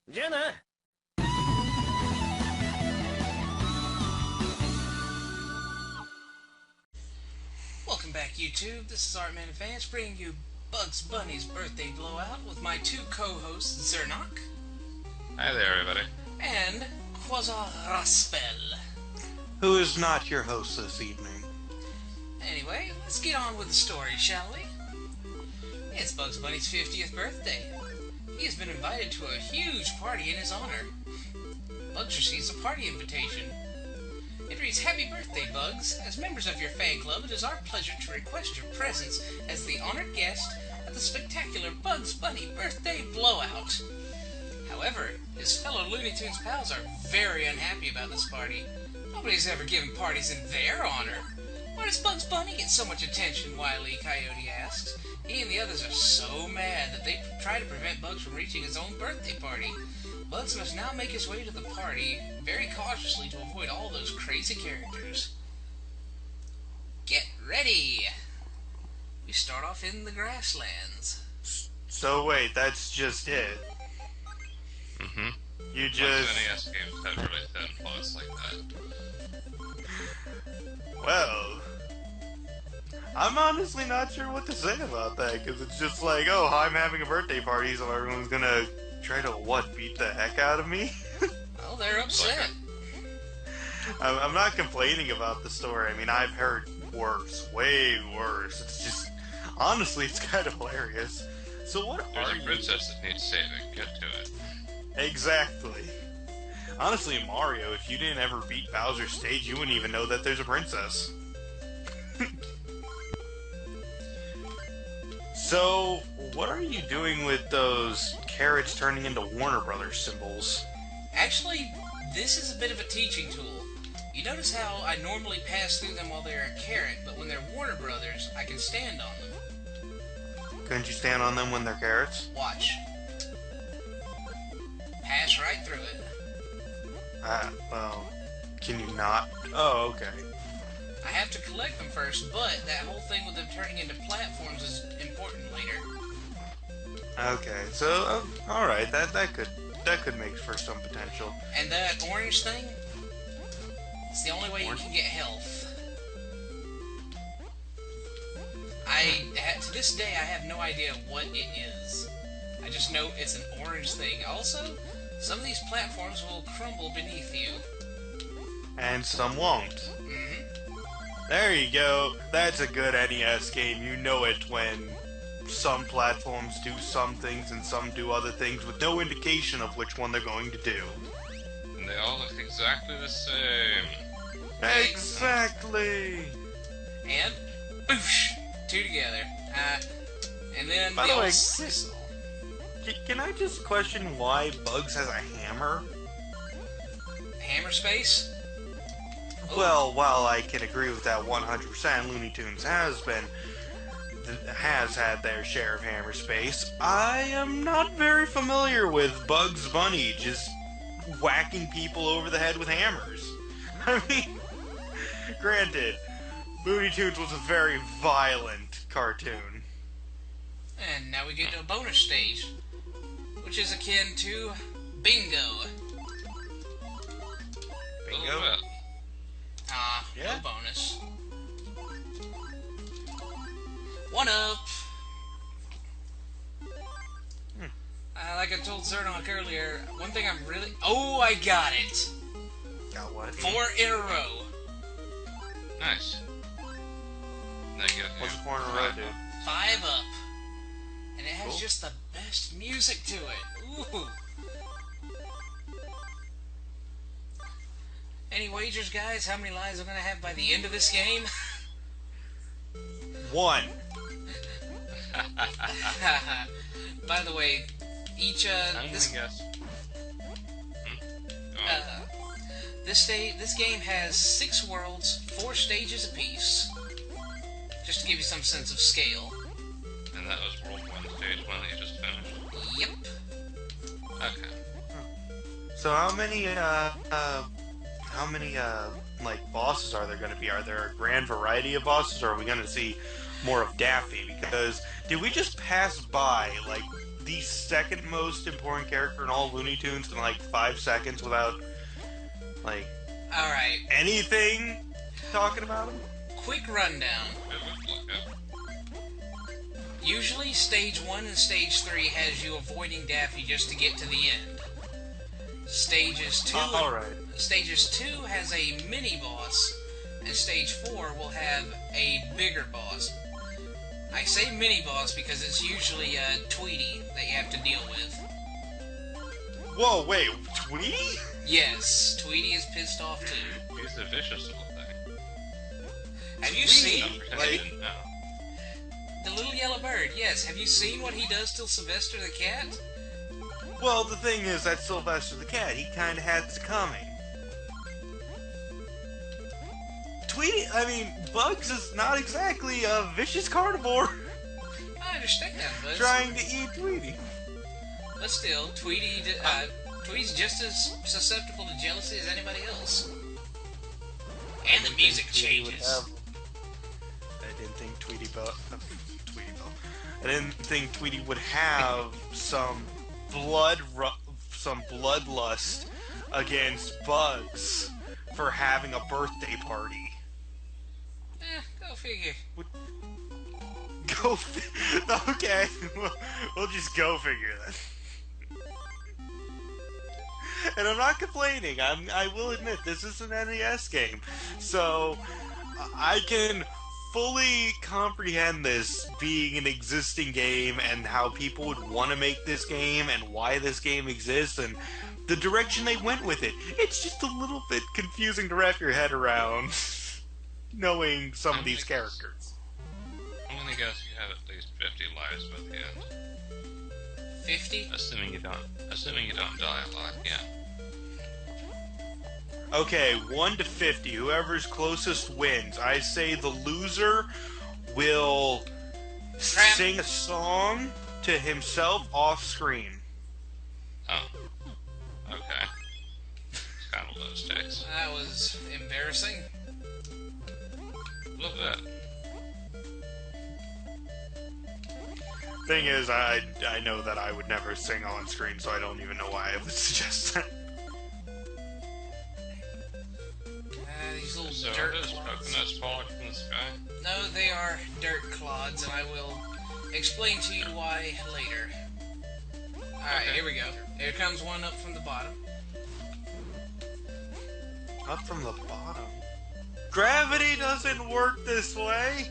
じゃあな。Welcome back, YouTube. This is Artman Advance bringing you Bugs Bunny's birthday blowout with my two co-hosts, Zernok Hi there, everybody. and Quasar Raspel. Who is not your host this evening. Anyway, let's get on with the story, shall we? It's Bugs Bunny's 50th birthday. He has been invited to a huge party in his honor. Bugs receives a party invitation. It reads, "Happy birthday, Bugs. As members of your fan club, it is our pleasure to request your presence as the honored guest at the spectacular Bugs Bunny birthday blowout." However, his fellow Looney Tunes pals are very unhappy about this party. Nobody's ever given parties in their honor. "Why does Bugs Bunny get so much attention?" Wile E. Coyote asks. He and the others are so mad that they try to prevent Bugs from reaching his own birthday party. Bugs must now make his way to the party very cautiously to avoid all those crazy characters. Get ready! We start off in the grasslands. So wait, that's just it. Mm-hmm. You Most just... NES games have really thin plots like that. Well... I'm honestly not sure what to say about that, because it's just like, oh, I'm having a birthday party, so everyone's gonna try to, what, beat the heck out of me? Well, they're upset. I'm not complaining about the story. I mean, I've heard worse, way worse. It's just... Honestly, it's kind of hilarious. So what There's are a you... princess that needs saving. Get to it. Exactly. Honestly, in Mario, if you didn't ever beat Bowser's stage, you wouldn't even know that there's a princess. So, what are you doing with those carrots turning into Warner Brothers symbols? Actually, this is a bit of a teaching tool. You notice how I normally pass through them while they're a carrot, but when they're Warner Brothers, I can stand on them. Couldn't you stand on them when they're carrots? Watch. Pass right through it. Well, can you not? Oh, okay. I have to collect them first, but that whole thing with them turning into platforms is important later. Okay, so, alright, that could make for some potential. And that orange thing, it's the only way you can get health. To this day, I have no idea what it is. I just know it's an orange thing. Also, some of these platforms will crumble beneath you. And some won't. There you go. That's a good NES game. You know it when some platforms do some things and some do other things with no indication of which one they're going to do. And they all look exactly the same. Exactly! And, boosh! Two together. And then By the way, sizzle. Can I just question why Bugs has a hammer? Hammer space? Well, while I can agree with that 100%, Looney Tunes has had their share of hammer space, I am not very familiar with Bugs Bunny just whacking people over the head with hammers. I mean, granted, Looney Tunes was a very violent cartoon. And now we get to a bonus stage, which is akin to bingo. Bingo? Well, No bonus. One up! Like I told Zernok earlier, one thing I'm really... Oh, I got it! Got what? 4 in a row. nice. Now you get What's the corner road, dude? 5 up. And it has Cool. just the best music to it. Ooh. Any wagers, guys? How many lives I'm gonna have by the end of this game? 1. By the way, each I'm this gonna guess. Go on. this game has 6 worlds, 4 stages apiece. Just to give you some sense of scale. And that was World 1, Stage 1 that you just finished? Yep. Okay. So how many like bosses are there going to be? Are there a grand variety of bosses, or are we going to see more of Daffy? Because did we just pass by like the second most important character in all Looney Tunes in like 5 seconds without like Alright, anything talking about him? quick rundown. It looked like it. Usually Stage 1 and Stage 3 has you avoiding Daffy just to get to the end. Stages 2 Stages 2 has a mini-boss, and Stage 4 will have a bigger boss. I say mini-boss because it's usually Tweety that you have to deal with. Whoa, wait, Tweety? Yes, Tweety is pissed off too. He's a vicious little thing. Have you Tweety, seen Don't forget like- him now. the little yellow bird? Yes, have you seen what he does to Sylvester the cat? Well, the thing is that Sylvester the cat, he kind of had it coming. Tweety, I mean, Bugs is not exactly a vicious carnivore I understand that, but trying to eat Tweety. But still, Tweety's just as susceptible to jealousy as anybody else. And the music changes. I didn't think I didn't think Tweety would have some bloodlust against Bugs for having a birthday party. Go figure. Okay, we'll just go figure then. And I'm not complaining. I will admit this is an NES game, so I can fully comprehend this being an existing game and how people would want to make this game and why this game exists and the direction they went with it. It's just a little bit confusing to wrap your head around, knowing some of these characters. I'm gonna guess you have at least 50 lives by the end. 50? Assuming you don't die a lot, yeah. Okay, 1 to 50. Whoever's closest wins. I say the loser will sing a song to himself off screen. Oh. Okay. It's kind of low stakes. That was embarrassing. A little bit. Thing is, I know that I would never sing on screen, so I don't even know why I would suggest that. These little So dirt are those clods. coconuts falling from the sky? No, they are dirt clods, and I will explain to you why later. Alright, Okay. here we go. Here comes one up from the bottom. Up from the bottom. Gravity doesn't work this way!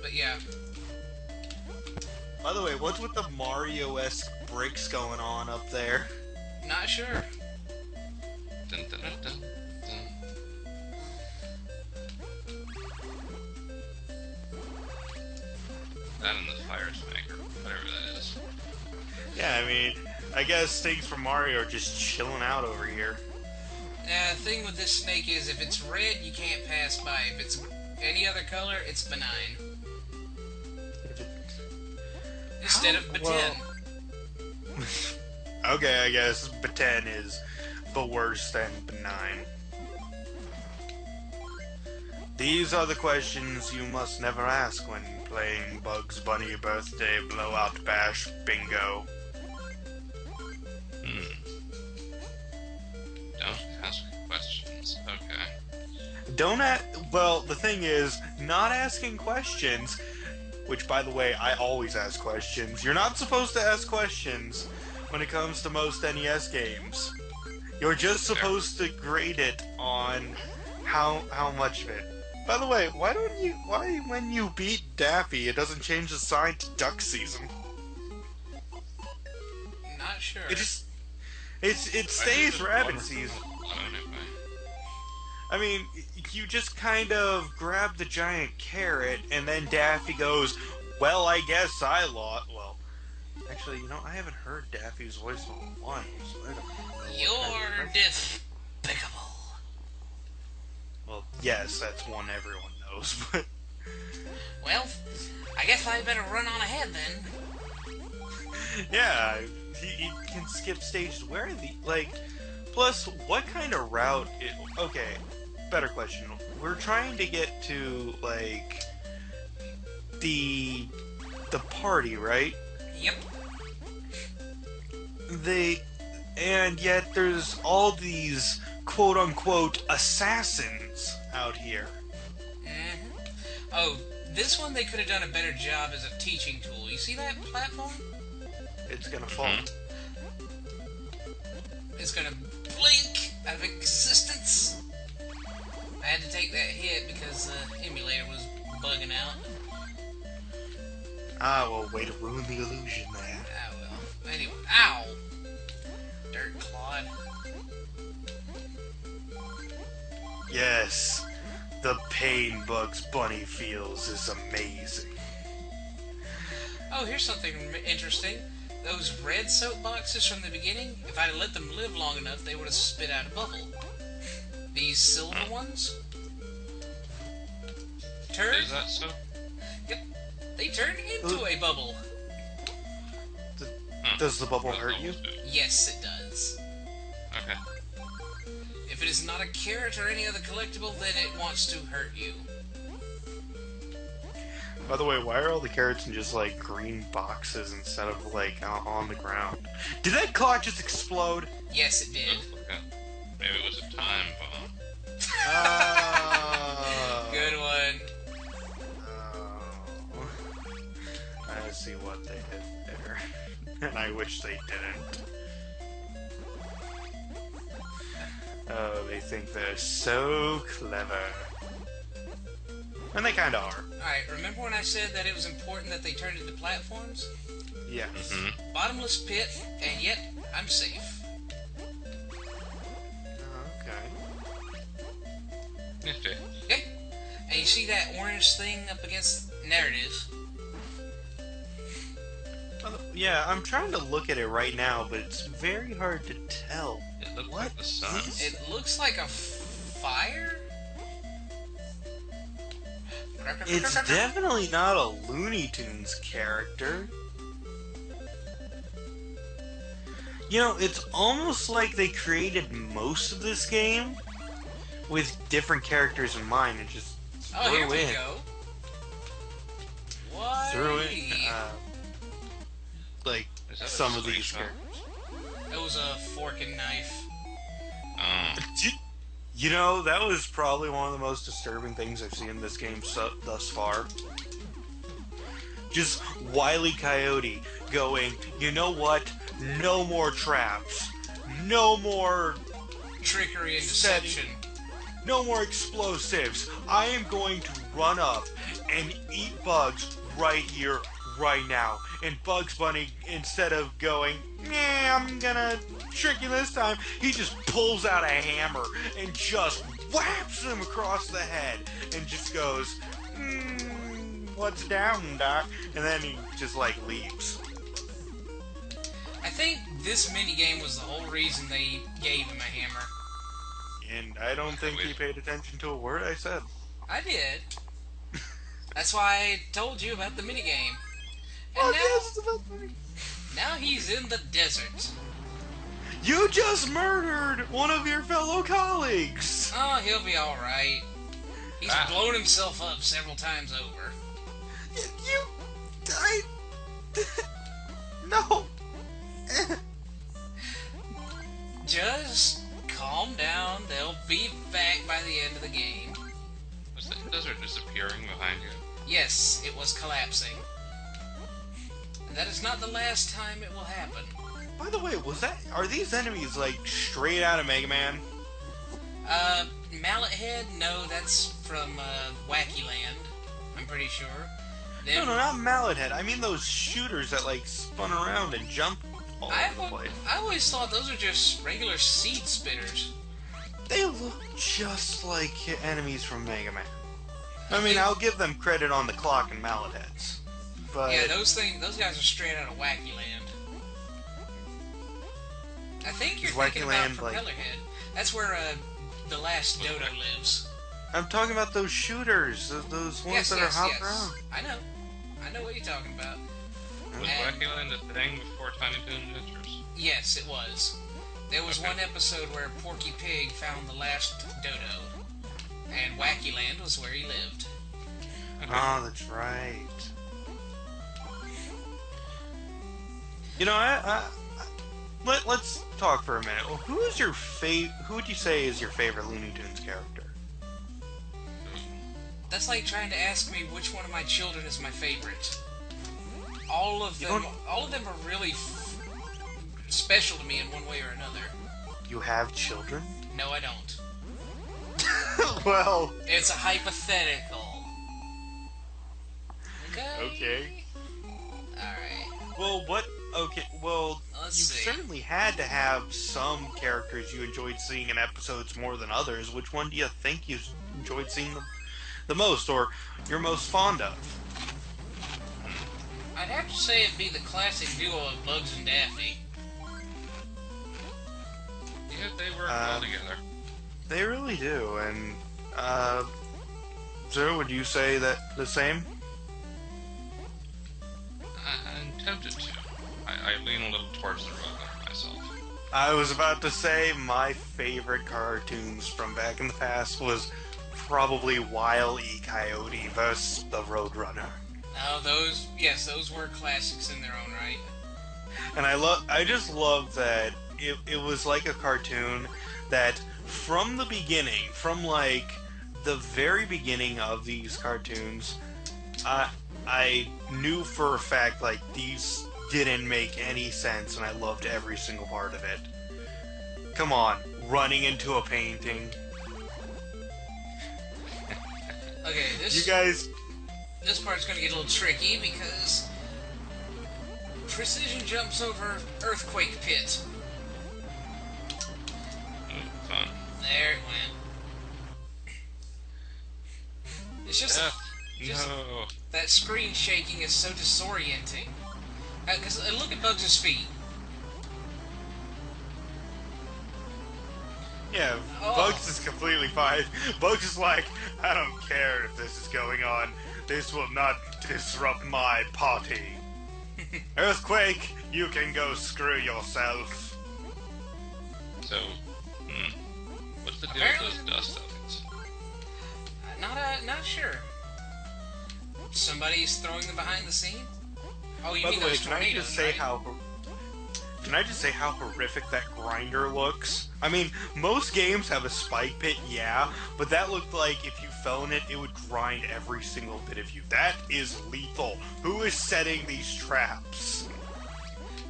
But yeah. By the way, what's with the Mario-esque bricks going on up there? Not sure. Dun, dun, dun, dun, dun. That and the fire snake, or whatever that is. Yeah, I mean, I guess things from Mario are just chilling out over here. The thing with this snake is if it's red, you can't pass by. If it's any other color, it's benign. Instead of Baten. Okay, I guess Baten is the worst and benign. These are the questions you must never ask when playing Bugs Bunny Birthday Blowout Bash Bingo. Don't ask questions. Okay. Well, the thing is, not asking questions, which, by the way, I always ask questions. You're not supposed to ask questions when it comes to most NES games. You're just supposed to grade it on how much of it. By the way, why when you beat Daffy, it doesn't change the sign to duck season? Not sure. It stays rabbit season. Anyway. I mean, you just kind of grab the giant carrot, and then Daffy goes, well, I guess I lost. Well, actually, you know, I haven't heard Daffy's voice in a while, so I don't know. You're despicable. Well, yes, that's one everyone knows, but... Well, I guess I better run on ahead then. Yeah, he can skip stages. Where are the... Like, plus, what kind of route... Okay, better question. We're trying to get to, like, the the party, right? Yep. And yet there's all these quote-unquote assassins out here. Mm-hmm. Oh, this one they could have done a better job as a teaching tool. You see that platform? It's gonna fall. It's gonna blink out of existence. I had to take that hit because the emulator was bugging out. Ah, well, way to ruin the illusion there. Ah, well. Anyway, ow! Dirt clod. Yes, the pain Bugs Bunny feels is amazing. Oh, here's something interesting. Those red soap boxes from the beginning, if I'd have let them live long enough, they would have spit out a bubble. These silver ones turn. Is that so? Yep, they turn into a bubble. Does the bubble hurt you? Yes, it does. Okay. If it is not a carrot or any other collectible, then it wants to hurt you. By the way, why are all the carrots in just like green boxes instead of like on the ground? Did that clock just explode? Yes, it did. Maybe it was a time bomb. Good one. Oh. I see what they did there. And I wish they didn't. Oh, they think they're so clever. And they kinda are. Alright, remember when I said that it was important that they turned into platforms? Yes. Bottomless pit, and yet I'm safe. Okay. Nifty. Okay? And you see that orange thing up against... There it is. Yeah, I'm trying to look at it right now, but it's very hard to tell. It looked like the sun. It looks like a fire? It's definitely not a Looney Tunes character. You know, it's almost like they created most of this game with different characters in mind and just Oh, here threw we in. go. What? Threw in, like, Is that a some of these slingshot? characters. It was a fork and knife. You know, that was probably one of the most disturbing things I've seen in this game thus far. Just Wile E. Coyote going, you know what? No more traps. No more Trickery and setting. deception. No more explosives. I am going to run up and eat bugs right here, right now. And Bugs Bunny, instead of going, yeah, I'm gonna trick you this time, he just pulls out a hammer and just whaps him across the head and just goes, what's down, Doc? And then he just, like, leaves. I think this minigame was the whole reason they gave him a hammer. And I don't think he paid attention to a word I said. I did. That's why I told you about the minigame. And Oh, now, yes, it's about me. now he's in the desert. You just murdered one of your fellow colleagues! Oh, he'll be alright. He's blown himself up several times over. No! Just calm down. They'll be back by the end of the game. Was the desert disappearing behind you? Yes, it was collapsing. And that is not the last time it will happen. By the way, are these enemies like straight out of Mega Man? Mallet Head? No, that's from Wacky Land. I'm pretty sure. No, not Mallet Head. I mean those shooters that like spun around and jumped all over the place. I always thought those were just regular seed spitters. They look just like enemies from Mega Man. I mean, I'll give them credit on the clock and Mallet Heads. But yeah, those guys are straight out of Wacky Land. I think you're thinking about Propeller Head. That's where the last Dodo lives. I'm talking about those shooters, those ones that are hopping around. I know what you're talking about. Was Wacky Land a thing before Tiny Toon Adventures? Yes, it was. There was one episode where Porky Pig found the last Dodo, and Wacky Land was where he lived. Oh, that's right. You know, let's talk for a minute. Well, who would you say is your favorite Looney Tunes character? That's like trying to ask me which one of my children is my favorite. All of them are really special to me in one way or another. You have children? No, I don't. Well... It's a hypothetical. Okay. Alright. Well, Let's you see. certainly had to have some characters you enjoyed seeing in episodes more than others. Which one do you think you enjoyed seeing the most, or you're most fond of? I'd have to say it'd be the classic duo of Bugs and Daffy. Yeah, they work well together. They really do, and, Zero, would you say that the same? I'm tempted to. I lean a little towards the Roadrunner myself. I was about to say my favorite cartoons from back in the past was probably Wile E. Coyote vs. the Roadrunner. Oh, those were classics in their own right. And I just love that it was like a cartoon that from the beginning, from like the very beginning of these cartoons, I knew for a fact like these didn't make any sense, and I loved every single part of it. Come on, running into a painting. Okay, You guys... This part's gonna get a little tricky because Precision jumps over Earthquake Pit. Ooh, fun. There it went. It's just, No. that screen shaking is so disorienting. Because look at Bugs' feet. Yeah, Oh. Bugs is completely fine. Bugs is like, I don't care if this is going on. This will not disrupt my party. Earthquake, you can go screw yourself. So, what's the deal Apparently- with those dust ovens? Not sure. Somebody's throwing them behind the scene? Oh, you By mean the way, those can I tornadoes, just say right? how horrific that grinder looks? I mean, most games have a spike pit, yeah, but that looked like if you fell in it, it would grind every single bit of you. That is lethal. Who is setting these traps?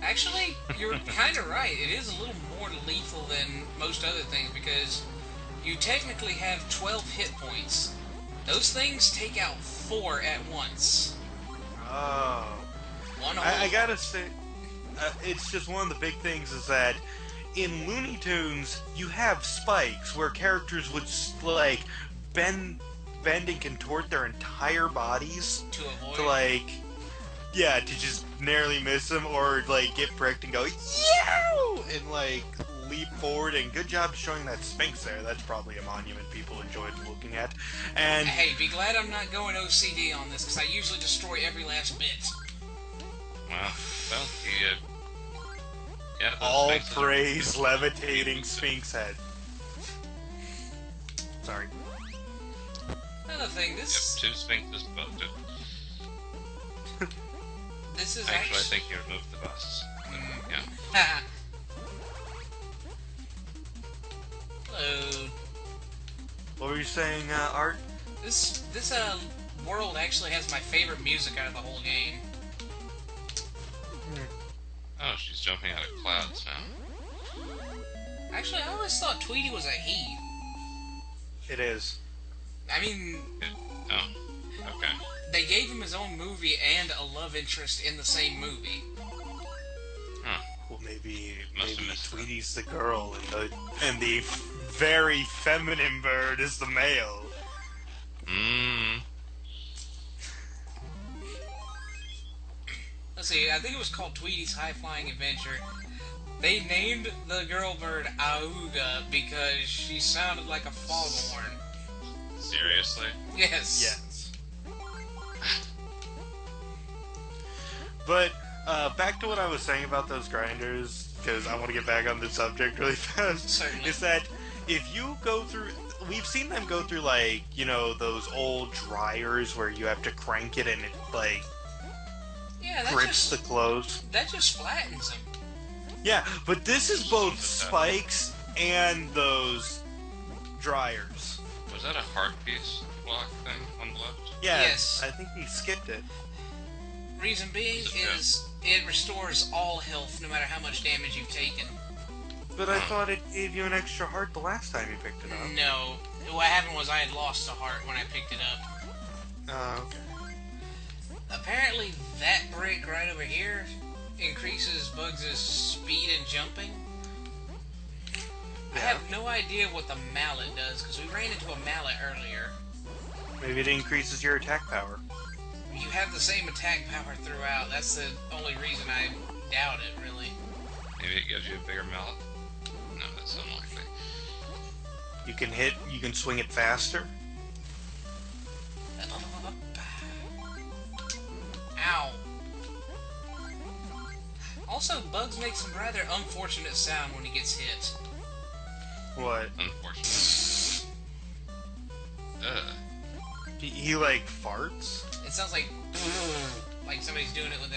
Actually, you're kind of right. It is a little more lethal than most other things because you technically have 12 hit points. Those things take out 4 at once. Oh. One I gotta say, it's just one of the big things is that in Looney Tunes, you have spikes where characters would, like, bend and contort their entire bodies to avoid. to, like, yeah, to just narrowly miss them or, like, get pricked and go, yow! And, like, leap forward. And good job showing that Sphinx there. That's probably a monument people enjoyed looking at. And Hey, be glad I'm not going OCD on this because I usually destroy every last bit. Well, yeah, those all sphinxes are- praise levitating Sphinx head. Sorry. Another thing, Yep, this 2 sphinxes bumped it. this is Actually, I think you removed the busts. Yeah. Haha. Load. What were you saying, Art? This world actually has my favorite music out of the whole game. Oh, she's jumping out of clouds now. Actually, I always thought Tweety was a he. It is. I mean, Oh, okay. they gave him his own movie and a love interest in the same movie. Huh. Well, maybe Must have missed Tweety's the girl and the very feminine bird is the male. Let's see, I think it was called Tweety's High Flying Adventure. They named the girl bird Auga because she sounded like a foghorn. Seriously? Yes. Yes. But back to what I was saying about those grinders, because I want to get back on the subject really fast. Certainly. Is that if you go through, we've seen them go through, like, you know, those old dryers where you have to crank it and it, like, Yeah, Yeah, that grips the just clothes. flattens them. Yeah, but this is both spikes and those dryers. Was that a heart piece block thing on the left? Yeah, Yes. I think he skipped it. Reason being is it restores all health no matter how much damage you've taken. But I thought it gave you an extra heart the last time you picked it up. No. What happened was I had lost a heart when I picked it up. Oh, okay. Apparently that brick right over here increases Bugs' speed and jumping. I Yeah. have no idea what the mallet does, because we ran into a mallet earlier. Maybe it increases your attack power. You have the same attack power throughout. That's the only reason I doubt it, really. Maybe it gives you a bigger mallet? No, that's unlikely. You can swing it faster. Ow. Also, Bugs makes some rather unfortunate sound when he gets hit. What? Unfortunately. He like farts? It sounds like somebody's doing it with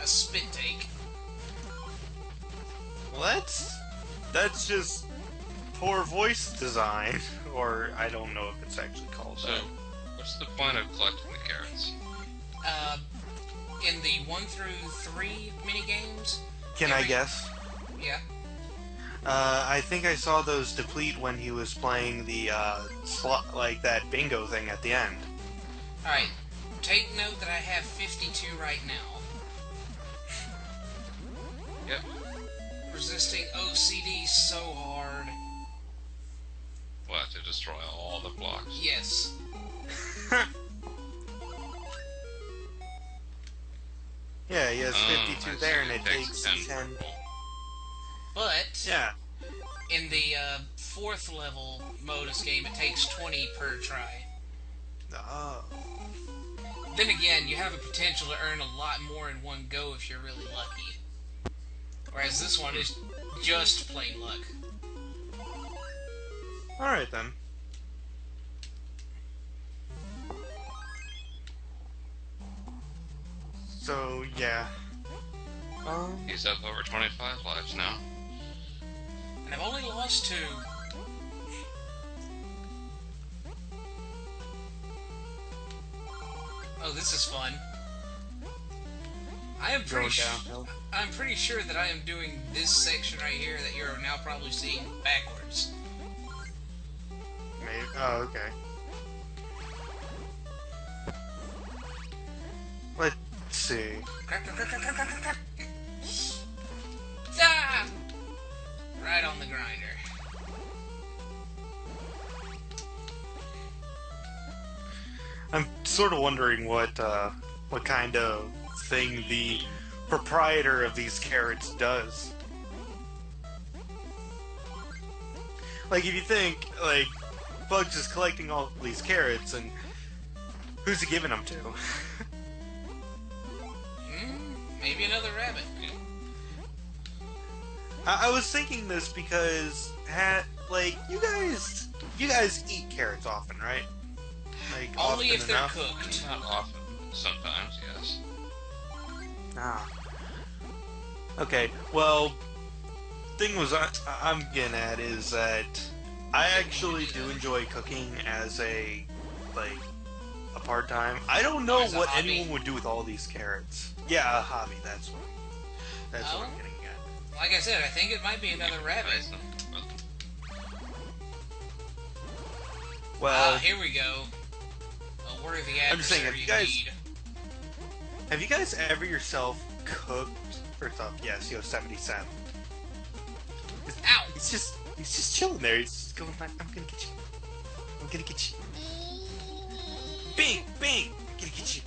a spit take. Well, that's just poor voice design, or I don't know if it's actually called So, that. what's the point of collecting the carrots? In the 1 through 3 minigames. Can I guess? Yeah. I think I saw those deplete when he was playing the that bingo thing at the end. Alright. Take note that I have 52 right now. Yep. Resisting OCD so hard. What, to destroy all the blocks? Yes. Yeah, he has 52 I there, see. and it takes 10. But Yeah. in the 4th level modus game, it takes 20 per try. Oh. Then again, you have a potential to earn a lot more in one go if you're really lucky. Whereas this one is just plain luck. Alright then. So, yeah. He's up over 25 lives now. And I've only lost 2. Oh, this is fun. I am pretty downhill. I'm pretty sure that I am doing this section right here that you're now probably seeing backwards. Maybe. Oh, okay. Let's see. Crap, crap, crap, crap, crap, crap, crap. Ah! Right on the grinder. I'm sort of wondering what kind of thing the proprietor of these carrots does. Like, if you think, like, Bugs is collecting all these carrots, and who's he giving them to? Maybe another rabbit. I was thinking this because, like, you guys eat carrots often, right? Like, Only often if they're enough? cooked. Not often, but sometimes, yes. Ah. Okay, well, thing was I'm getting at is that I actually do enjoy cooking as a part-time. I don't know As a what hobby? anyone would do with all these carrots. Yeah, a hobby, that's what I'm getting at. Like I said, I think it might be another rabbit. Well, Here we go. A worthy I'm just saying, adversary indeed. have you guys ever yourself cooked? First off, yes, 77. Ow! He's just chilling there. He's just going like, I'm gonna get you. I'm gonna get you. Bing! Bing! I'm gonna get you.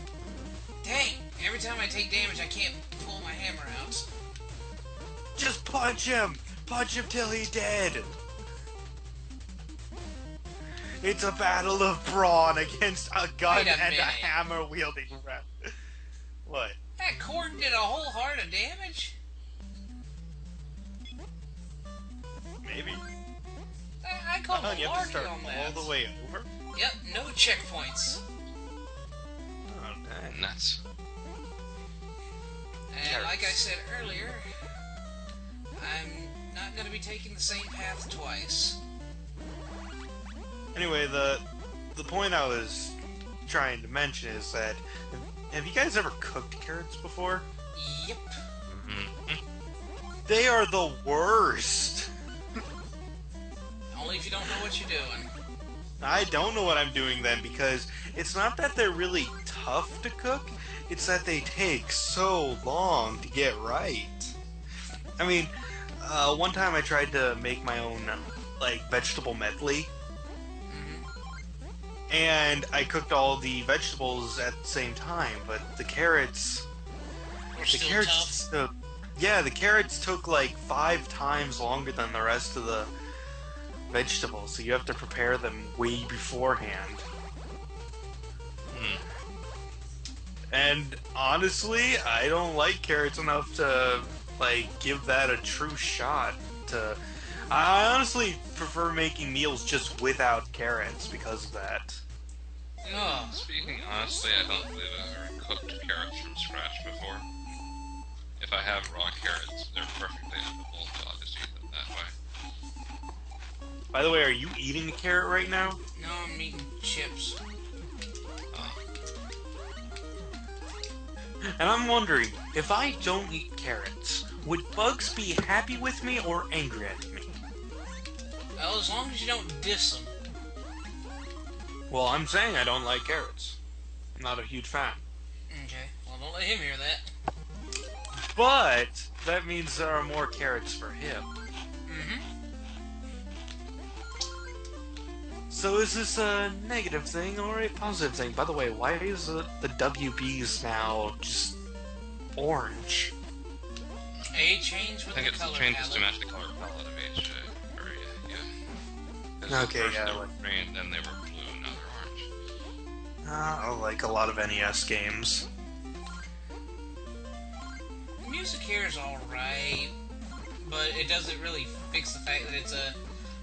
Dang! Every time I take damage, I can't pull my hammer out. Just punch him! Punch him till he's dead! It's a battle of brawn against a gun Wait a and a minute. hammer-wielding rat. What? That cord did a whole heart of damage? Maybe? I call Oh, you have to malarkey start on that. all the way over? Yep, no checkpoints. Oh, dang. Nuts. And like I said earlier, I'm not going to be taking the same path twice. Anyway, the point I was trying to mention is that, have you guys ever cooked carrots before? Yep. They are the worst. Only if you don't know what you're doing. I don't know what I'm doing then, because it's not that they're really tough to cook, it's that they take so long to get right. I mean, one time I tried to make my own, like, vegetable medley, and I cooked all the vegetables at the same time, but the carrots... the carrots took like 5 times longer than the rest of the vegetables, so you have to prepare them way beforehand. And honestly, I don't like carrots enough to like give that a true shot. I honestly prefer making meals just without carrots because of that. Oh. Speaking honestly, I don't believe I've ever cooked carrots from scratch before. If I have raw carrots, they're perfectly edible, so I'll just eat them that way. By the way, are you eating a carrot right now? No, I'm eating chips. And I'm wondering, if I don't eat carrots, would Bugs be happy with me or angry at me? Well, as long as you don't diss them. Well, I'm saying I don't like carrots. I'm not a huge fan. Okay, well, don't let him hear that. But that means there are more carrots for him. So is this a negative thing or a positive thing? By the way, why is the WBs now just orange? A change with the color palette. I think it's changes to match the color palette of each area, yeah. 'Cause Okay, first yeah. they were green, then they were blue, now they're orange. Like a lot of NES games. The music here is alright, but it doesn't really fix the fact that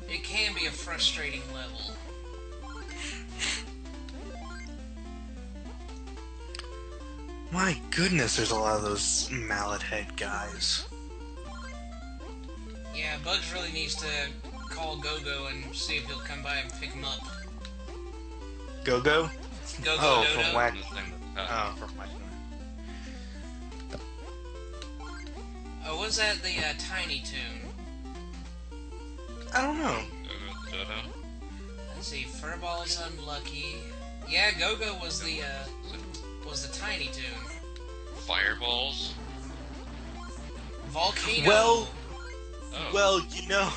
it can be a frustrating level. My goodness, there's a lot of those mallet head guys. Yeah, Bugs really needs to call Go-Go and see if he'll come by and pick him up. Go-Go? Go-Go Oh, Dodo. from Wack. Oh, From Wack. Oh, was that the Tiny Toon? I don't know. Dodo. Let's see, Furball is unlucky. Yeah, Go-Go was the Tiny Toon. Fireballs? Volcano. Well, you know...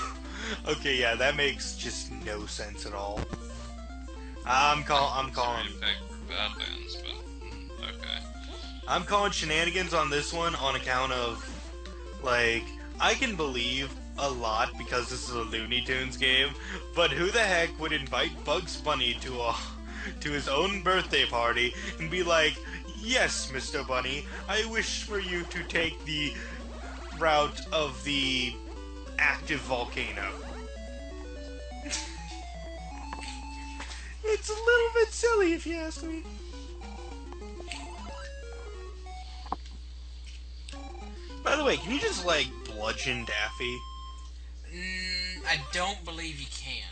Okay, yeah, that makes just no sense at all. I'm calling... Badlands, but okay. I'm calling shenanigans on this one on account of, like, I can believe a lot because this is a Looney Tunes game, but who the heck would invite Bugs Bunny to his own birthday party and be like, "Yes, Mr. Bunny, I wish for you to take the route of the active volcano." It's a little bit silly if you ask me. By the way, can you just, like, bludgeon Daffy? I don't believe you can.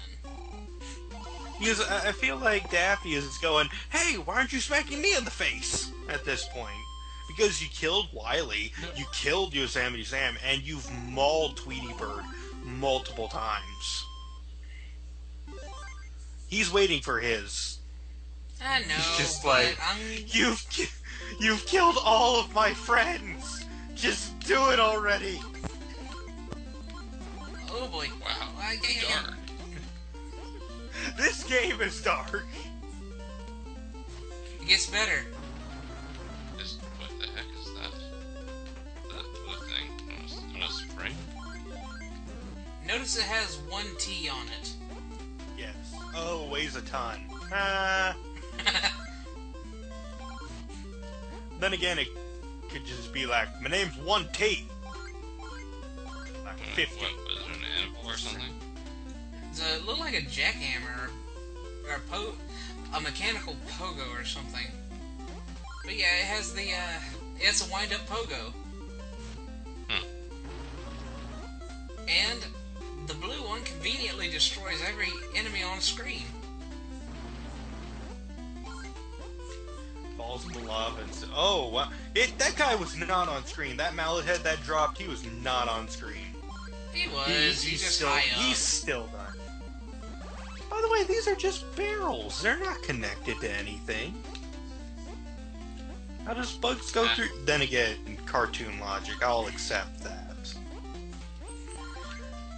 Because I feel like Daffy is going, "Hey, why aren't you smacking me in the face?" at this point. Because you killed Wily, you killed Yosemite Sam, and you've mauled Tweety Bird multiple times. He's waiting for his. I know, He's just but like, I'm... You've killed all of my friends! Just do it already! Oh boy. Wow. Dark. This game is dark! It gets better. What the heck is that? The thing on a spring? Notice it has one T on it. Yes. Oh, weighs a ton. Then again, it could just be like, "My name's 1T." Like 50. What, was it an animal or something? It looked like a jackhammer or a mechanical pogo or something. But yeah, it has the it's a wind-up pogo. And the blue one conveniently destroys every enemy on screen. Falls in the lava and oh wow! That guy was not on screen. That mallet head that dropped, he was not on screen. He was. He's just still, high up. He's still done. By the way, these are just barrels. They're not connected to anything. How does bugs go through? Then again, in cartoon logic, I'll accept that.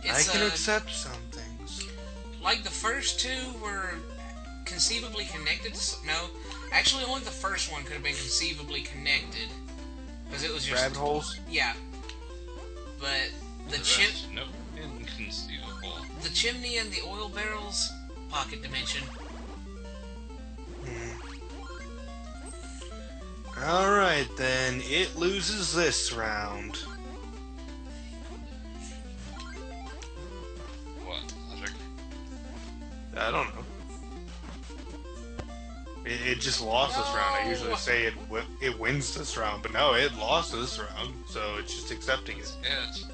I can accept some things. Like the first two were conceivably connected. No, actually, only the first one could have been conceivably connected because it was just rabbit holes. Yeah, but the inconceivable. The chimney and the oil barrels, pocket dimension. Alright then, it loses this round. What? Logic? I don't know. It just lost this round. I usually say it wins this round, but no, it lost this round, so it's just accepting it. Yes.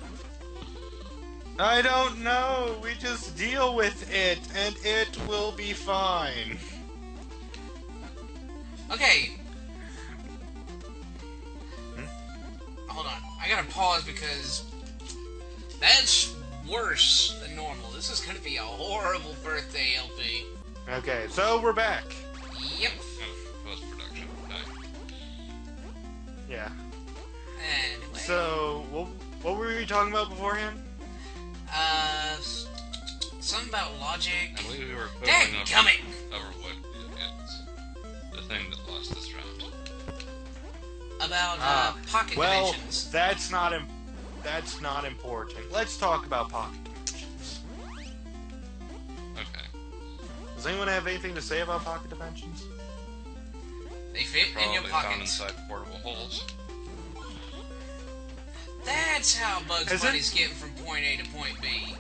I don't know. We just deal with it, and it will be fine. Okay. Hold on. I gotta pause because that's worse than normal. This is gonna be a horrible birthday LP. Okay, so we're back. Yep. Post-production. Yeah. Anyway. So, what were we talking about beforehand? Something about logic. I believe we were Dadgummit! over what is the thing that lost this round. About pocket dimensions. That's not important. Let's talk about pocket dimensions. Okay. Does anyone have anything to say about pocket dimensions? They fit in your Probably pockets. found inside portable holes. That's how Bugs Bunny's getting from point A to point B.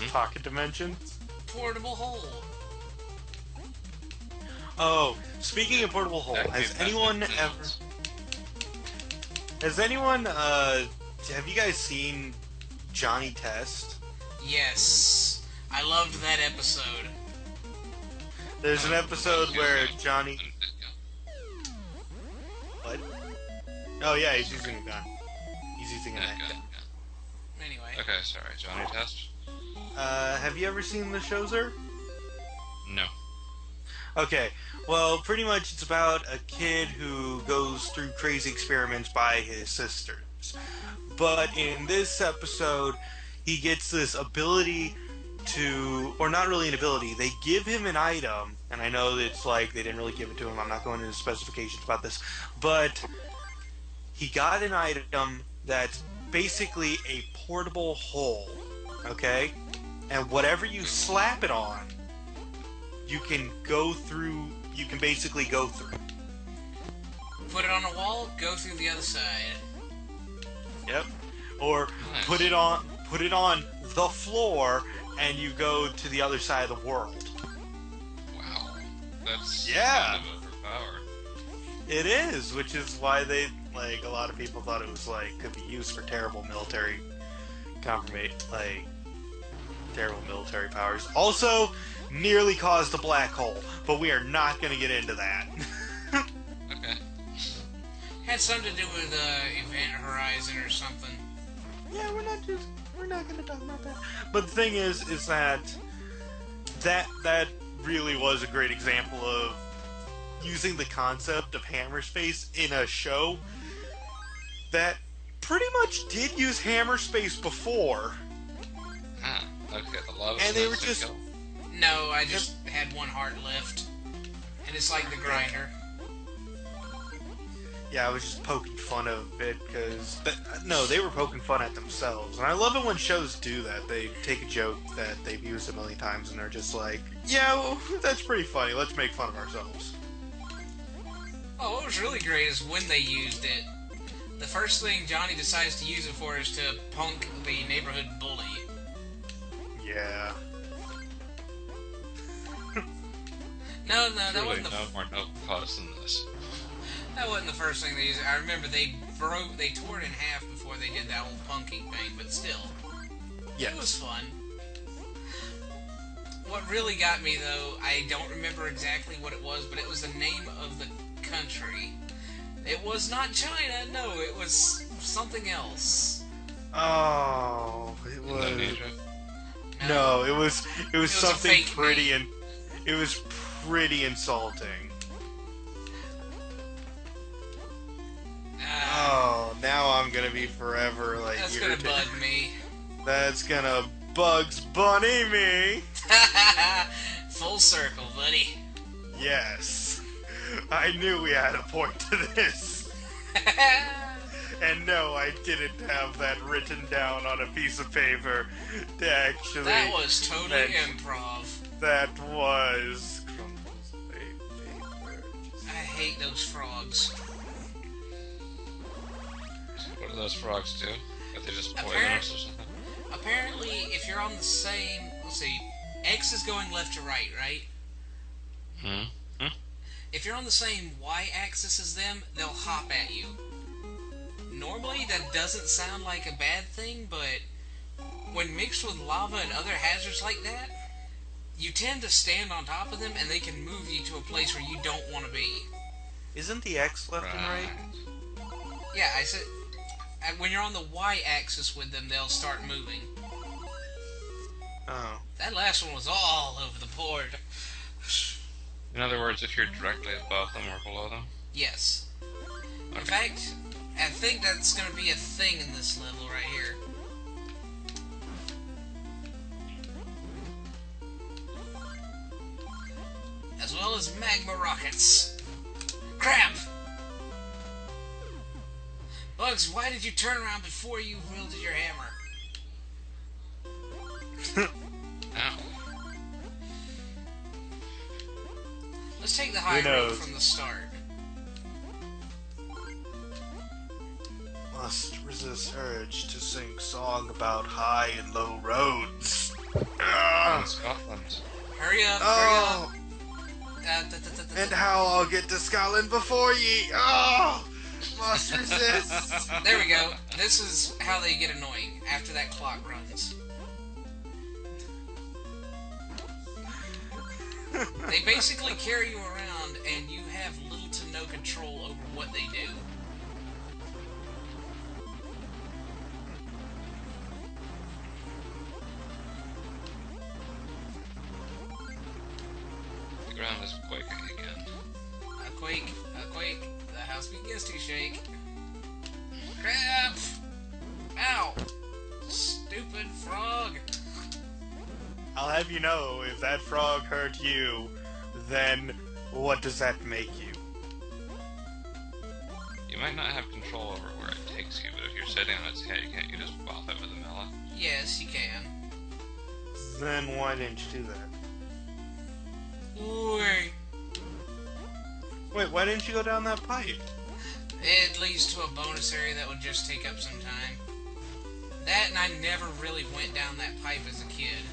Pocket dimensions? Portable hole. Oh, speaking of portable hole, have you guys seen Johnny Test? Yes. I loved that episode. There's an episode where Johnny... What? Oh yeah, he's using a gun. He's using a net gun. Anyway. Okay, sorry, Johnny Test? Have you ever seen the show, sir? No. Okay, well, pretty much it's about a kid who goes through crazy experiments by his sisters. But in this episode, he gets this ability to, or not really an ability, they give him an item, and I know that it's like they didn't really give it to him, I'm not going into specifications about this, but he got an item that's basically a portable hole, okay? And whatever you slap it on, you can basically go through. Put it on a wall, go through the other side. Yep. Or put it on the floor, and you go to the other side of the world. Wow. That's Yeah. kind of overpowered. It is, which is why they, like, a lot of people thought it was, like, could be used for terrible military terrible military powers. Also, nearly caused a black hole, but we are not going to get into that. Okay. Had something to do with Event Horizon or something. Yeah, we're not going to talk about that. But the thing is that really was a great example of using the concept of hammer space in a show that pretty much did use hammer space before. Huh. Okay, the love And they were just... No, I just had one heart left. And it's like the grinder. Yeah, I was just poking fun of it because... No, they were poking fun at themselves. And I love it when shows do that. They take a joke that they've used a million times and they're just like, yeah, well, that's pretty funny. Let's make fun of ourselves. Oh, what was really great is when they used it. The first thing Johnny decides to use it for is to punk the neighborhood bully. Yeah. No, that Surely wasn't no more noble cause than this. That wasn't the first thing they used. I remember they they tore it in half before they did that whole punking thing, but still. Yes. It was fun. What really got me, though, I don't remember exactly what it was, but it was the name of the country. It was not China, no, it was something else. Oh, it was... Indonesia? No, it was something pretty, name. it was pretty insulting. Oh, now I'm gonna be forever, like, That's irritated. gonna bug me. That's gonna Bugs Bunny me! Full circle, buddy. Yes. I knew we had a point to this. And no, I didn't have that written down on a piece of paper to actually... That was totally improv. That was... Crumbles paper. I hate those frogs. What do those frogs do? Are they just poisonous or something? Apparently, if you're on the same... Let's see. X is going left to right, right? If you're on the same Y-axis as them, they'll hop at you. Normally, that doesn't sound like a bad thing, but when mixed with lava and other hazards like that, you tend to stand on top of them, and they can move you to a place where you don't want to be. Isn't the X left and right? Yeah, I said... When you're on the Y-axis with them, they'll start moving. Oh. That last one was all over the board. In other words, if you're directly above them or below them? Yes. Okay. In fact, I think that's going to be a thing in this level right here. As well as magma rockets. Crap! Bugs, why did you turn around before you wielded your hammer? Ow. Let's take the high road from the start. Must resist urge to sing song about high and low roads. Oh, Scotland. Hurry up, Oh! hurry up. And how I'll get to Scotland before ye! Oh! Must resist! There we go. This is how they get annoying after that clock runs. They basically carry you around and you have little to no control over what they do. The ground is quaking again. A quake, the house begins to shake. Crap! Ow! Stupid frog! I'll have you know, if that frog hurt you, then what does that make you? You might not have control over where it takes you, but if you're sitting on its head, can't you just bop it with a mallet? Yes, you can. Then why didn't you do that? Wait. Wait, why didn't you go down that pipe? It leads to a bonus area that would just take up some time. That, and I never really went down that pipe as a kid.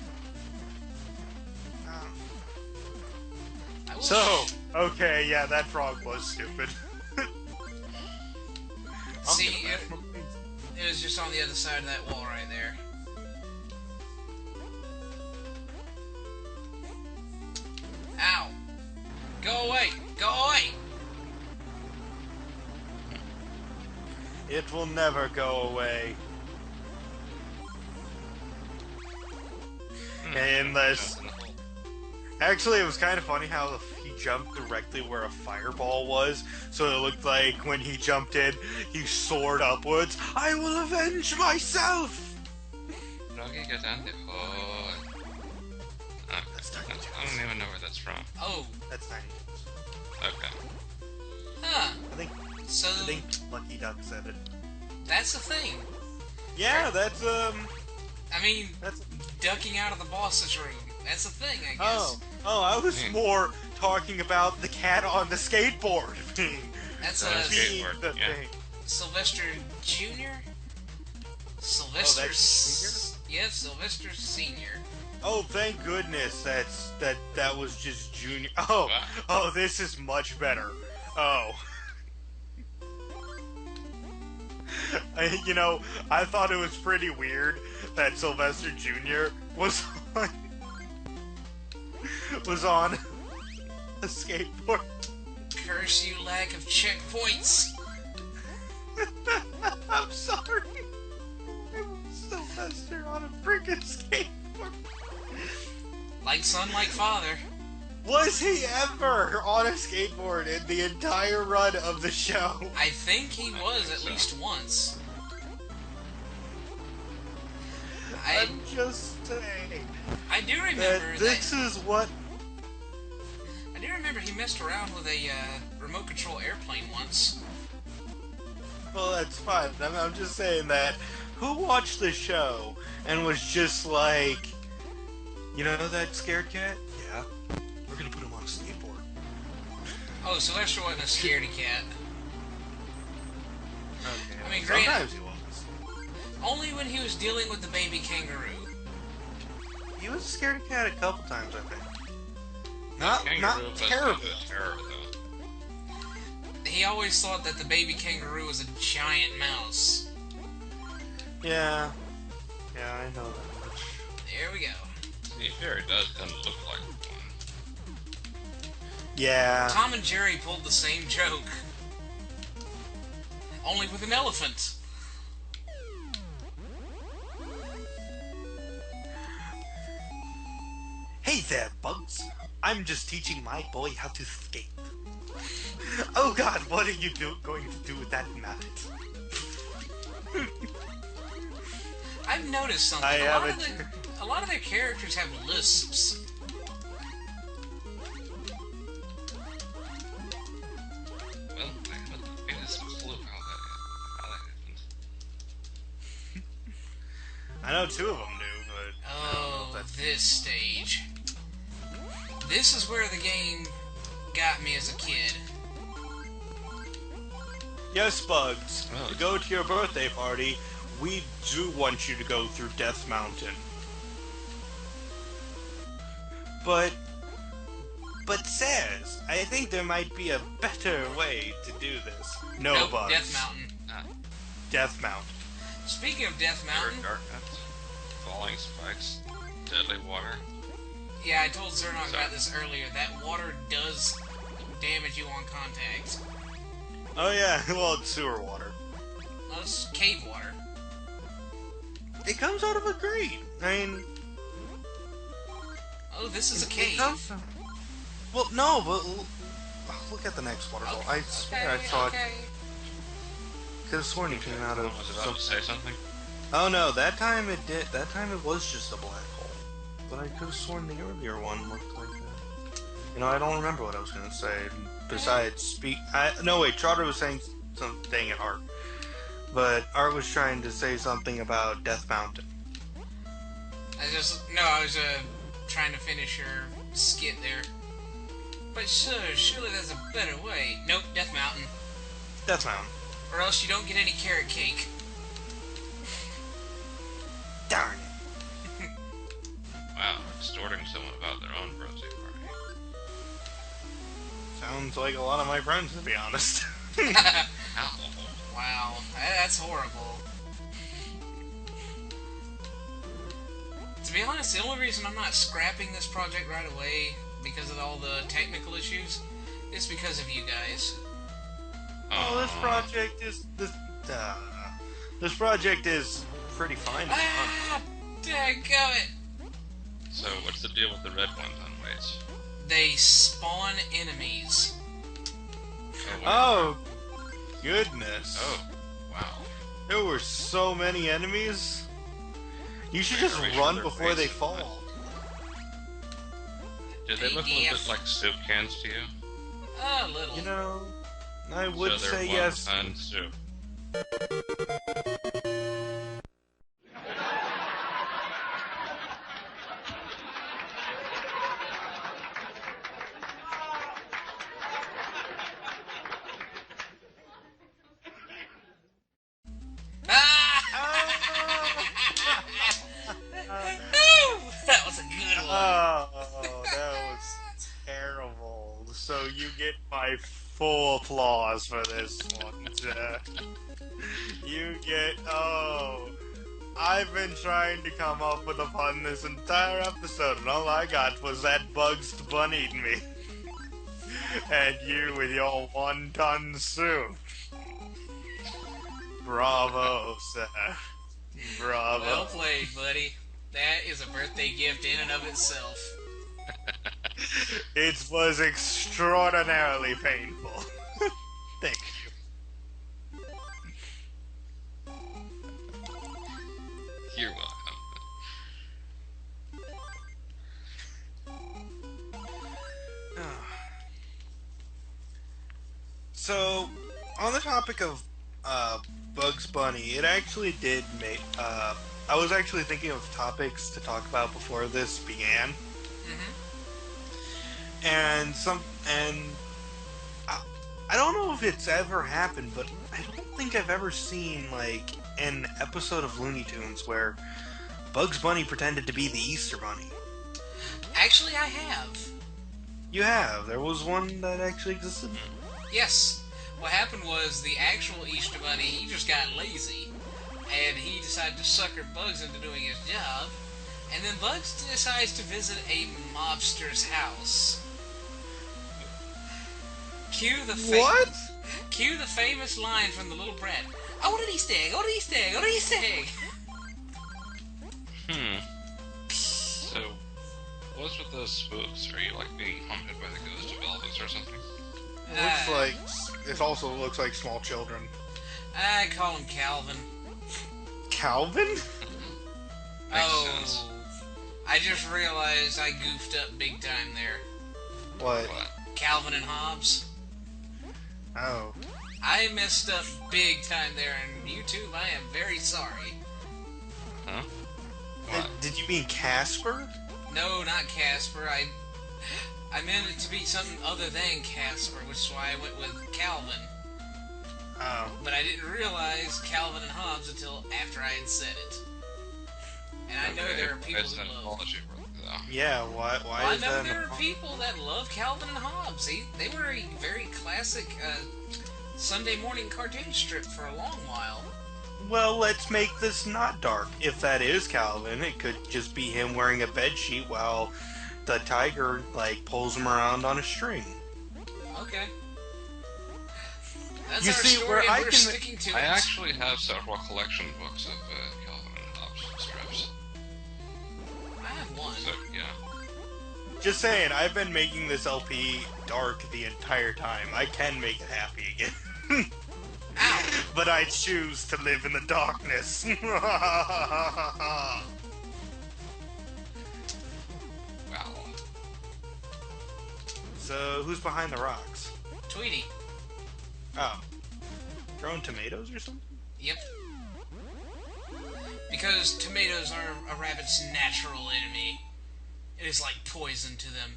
So, okay, yeah, that frog was stupid. See, it was just on the other side of that wall right there. Ow! Go away! Go away! It will never go away. Unless... Actually, it was kind of funny how he jumped directly where a fireball was, so it looked like when he jumped in, he soared upwards. I will avenge myself! Froggy got down there. Oh. That's Tiny Toons. I don't even know where that's from. Oh. That's Tiny Toons. Okay. Huh. I think Lucky Duck said it. That's the thing. Yeah, that's, I mean, that's... ducking out of the boss's room. That's a thing, I guess. Oh, I was more talking about the cat on the skateboard being That's skateboard, the yeah. thing. Sylvester Jr.? Sylvester... Oh, that's Yes, Sylvester Sr. Oh, thank goodness that was just Junior. Oh, Wow. oh, this is much better. Oh. I thought it was pretty weird that Sylvester Jr. on, was on a skateboard. Curse you, lack of checkpoints. I'm sorry. It was Sylvester on a freaking skateboard. Like son, like father. Was he ever on a skateboard in the entire run of the show? I think he was at least once. I'm just saying. I do remember that this is what. I do remember he messed around with a remote control airplane once. Well, that's fine. I'm just saying that. Who watched the show and was just like, you know that scared cat? Yeah. We're gonna put him on a skateboard. Oh, Sylvester wasn't a scaredy cat. Okay. I mean, sometimes he was. Only when he was dealing with the baby kangaroo. He was a scaredy cat a couple times, I think. Not terrible. Terror, though. He always thought that the baby kangaroo was a giant mouse. Yeah. Yeah, I know that much. There we go. See, Jerry does kind of look like one. Yeah. Tom and Jerry pulled the same joke. Only with an elephant. Hey there, Bugs. I'm just teaching my boy how to skate. Oh God, what are you going to do with that mallet? I've noticed something. A lot of their characters have lisps. Well, I haven't the biggest clue how that happened. I know two of them do, but... Oh, this stage. This is where the game got me as a kid. Yes, Bugs. Oh. To go to your birthday party, we do want you to go through Death Mountain. But says, I think there might be a better way to do this. No, Nope, Bugs. Death Mountain. Death Mountain. Speaking of Death Mountain... Darkness, falling spikes, deadly water. Yeah, I told Zernog about this earlier. That water does damage you on contact. Oh yeah, well, it's sewer water. Well, it's cave water. It comes out of a grate. I mean... Oh, this is a It cave. comes from... Well, no, but look at the next waterfall. I swear I saw it. Could have sworn it came out of. Was about to say something? Oh no, that time it did. That time it was just a black hole. But I could have sworn the earlier one looked like that. You know, I don't remember what I was gonna say. Besides, no wait, Trotter was saying something at Art, but Art was trying to say something about Death Mountain. I was trying to finish your skit there. But sir, surely there's a better way. Nope, Death Mountain. Death Mountain. Or else you don't get any carrot cake. Darn it. Wow, extorting someone about their own birthday party. Sounds like a lot of my friends, to be honest. Ow. Wow, that's horrible. To be honest, the only reason I'm not scrapping this project right away because of all the technical issues is because of you guys. Oh, this project is this project is pretty fine. Ah, dadgummit! So, what's the deal with the red ones on ways? They spawn enemies. Oh, goodness. Oh, wow. There were so many enemies. You should just Decoration run of their before they face. fall. Did they look a little bit like soup cans to you? A little. You know, I would so say they're yes. one-ton soup. That was a good one. Oh, that was terrible. So you get my full applause for this one. You get... Oh... I've been trying to come up with a pun this entire episode, and all I got was that Bugs Bunny me. And you with your 1 ton soup. Bravo, sir. Bravo. Well played, buddy. That is a birthday gift in and of itself. It was extraordinarily painful. Thank you. You're welcome. So, on the topic of Bugs Bunny, it actually did make... I was actually thinking of topics to talk about before this began. Mm-hmm. And I don't know if it's ever happened, but I don't think I've ever seen, like, an episode of Looney Tunes where Bugs Bunny pretended to be the Easter Bunny. Actually, I have. You have. There was one that actually existed. Yes. What happened was the actual Easter Bunny, he just got lazy. And he decided to sucker Bugs into doing his job. And then Bugs decides to visit a mobster's house. Cue the famous line from the little brat. I want an Easter egg, I want an Easter egg, I want an Easter egg. So, what's with those spooks? Are you, like, being haunted by the ghost of Elvis or something? It also looks like small children. I call him Calvin. Calvin? Makes sense. I just realized I goofed up big time there. What? Calvin and Hobbes. Oh. I messed up big time there, and YouTube, I am very sorry. Huh? What? Did you mean Casper? No, not Casper. I meant it to be something other than Casper, which is why I went with Calvin. Oh. But I didn't realize Calvin and Hobbes until after I had said it. And I know there are people There's who an love... apology for that. Yeah, why Well, I is know that? there are people that love Calvin and Hobbes. They were a very classic Sunday morning cartoon strip for a long while. Well, let's make this not dark. If that is Calvin, it could just be him wearing a bedsheet while the tiger, like, pulls him around on a string. Okay. That's You our see, story, where and I we're can- sticking to I it. actually have several collection books of Calvin and Hobbes strips. I have one. So, yeah. Just saying, I've been making this LP dark the entire time. I can make it happy again. Ow! But I choose to live in the darkness. Wow. So, who's behind the rocks? Tweety. Oh. Throwing tomatoes or something? Yep. Because tomatoes are a rabbit's natural enemy. It is like poison to them.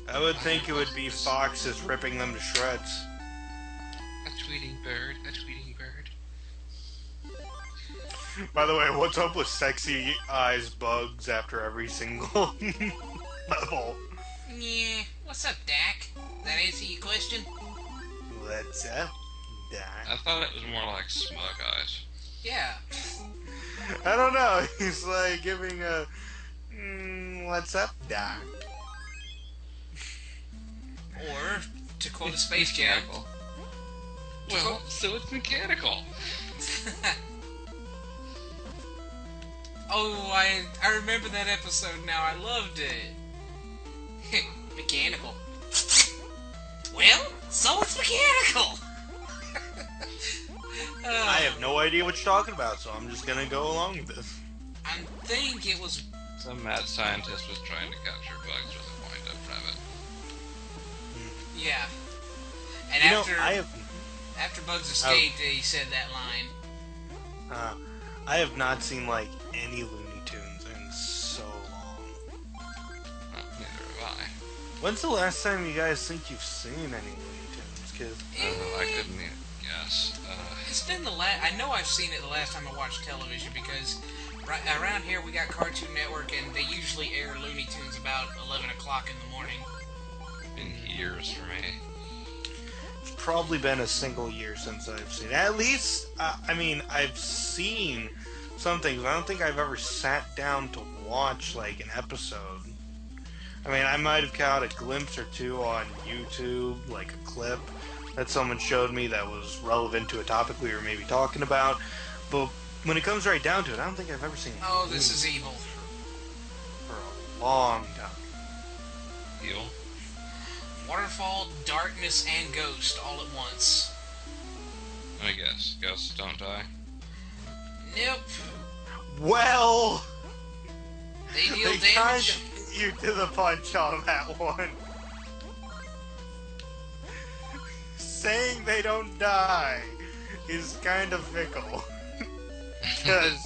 I would think it would be foxes ripping them to shreds. A tweeting bird, a tweeting bird. By the way, what's up with sexy eyes bugs after every single level? Yeah. What's up, Dak? That answer your question? What's up, Doc? I thought it was more like smug eyes. Yeah. I don't know. He's like giving a what's up, Doc? Or, to quote a Space Jam. Mechanical. Well, so it's mechanical. Oh, I remember that episode now. I loved it. Mechanical. Well, so it's mechanical. I have no idea what you're talking about, so I'm just gonna go along with this. I think it was... Some mad scientist was trying to capture bugs with a wind-up rabbit. Yeah. And You after know, after Bugs escaped, he said that line. I have not seen like any Looney Tunes in so long. Neither have I. When's the last time you guys think you've seen any Looney Tunes? Cause I couldn't even guess. It's been the last... I know I've seen it the last time I watched television, because around here we got Cartoon Network, and they usually air Looney Tunes about 11 o'clock in the morning. Been years for me. probably been a single year since I've seen it. At least, I mean, I've seen some things, but I don't think I've ever sat down to watch, like, an episode. I mean, I might have caught a glimpse or two on YouTube, like a clip that someone showed me that was relevant to a topic we were maybe talking about, but when it comes right down to it, I don't think I've ever seen it. Oh, this is evil. For a long time. Heal. Waterfall, darkness, and ghost all at once. I guess. Ghosts don't die. Nope. Well, They deal they damage. beat you to the punch on that one. Saying they don't die is kind of fickle. Because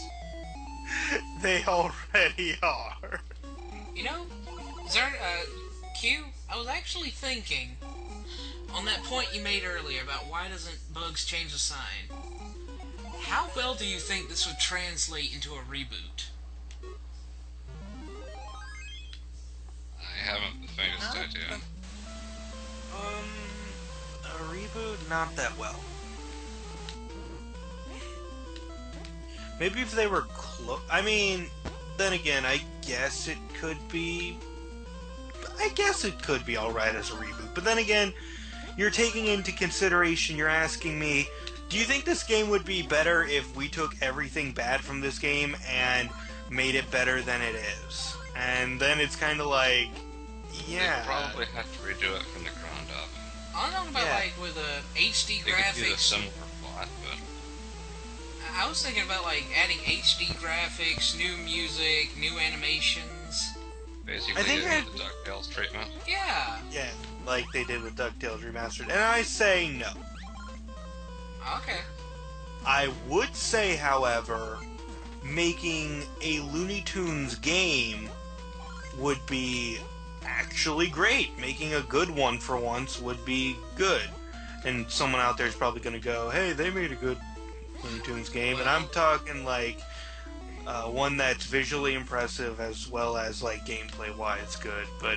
they already are. You know, Q, I was actually thinking on that point you made earlier about why doesn't Bugs change the sign. How well do you think this would translate into a reboot? I haven't the faintest idea. A reboot, not that well. Maybe if they were close. I mean, then again, I guess it could be. I guess it could be alright as a reboot. But then again, you're taking into consideration, you're asking me, do you think this game would be better if we took everything bad from this game and made it better than it is? And then it's kind of like, yeah. They'd probably have to redo it from the ground up. I'm talking about like with HD They could do a graphics. similar plot, but I was thinking about like adding HD graphics, new music, new animations. basically I think getting the DuckTales treatment. Yeah. Yeah, like they did with DuckTales Remastered. And I say no. Okay. I would say, however, making a Looney Tunes game would be actually great. Making a good one for once would be good. And someone out there is probably going to go, hey, they made a good Looney Tunes game. And I'm talking like one that's visually impressive as well as like gameplay-wise good. But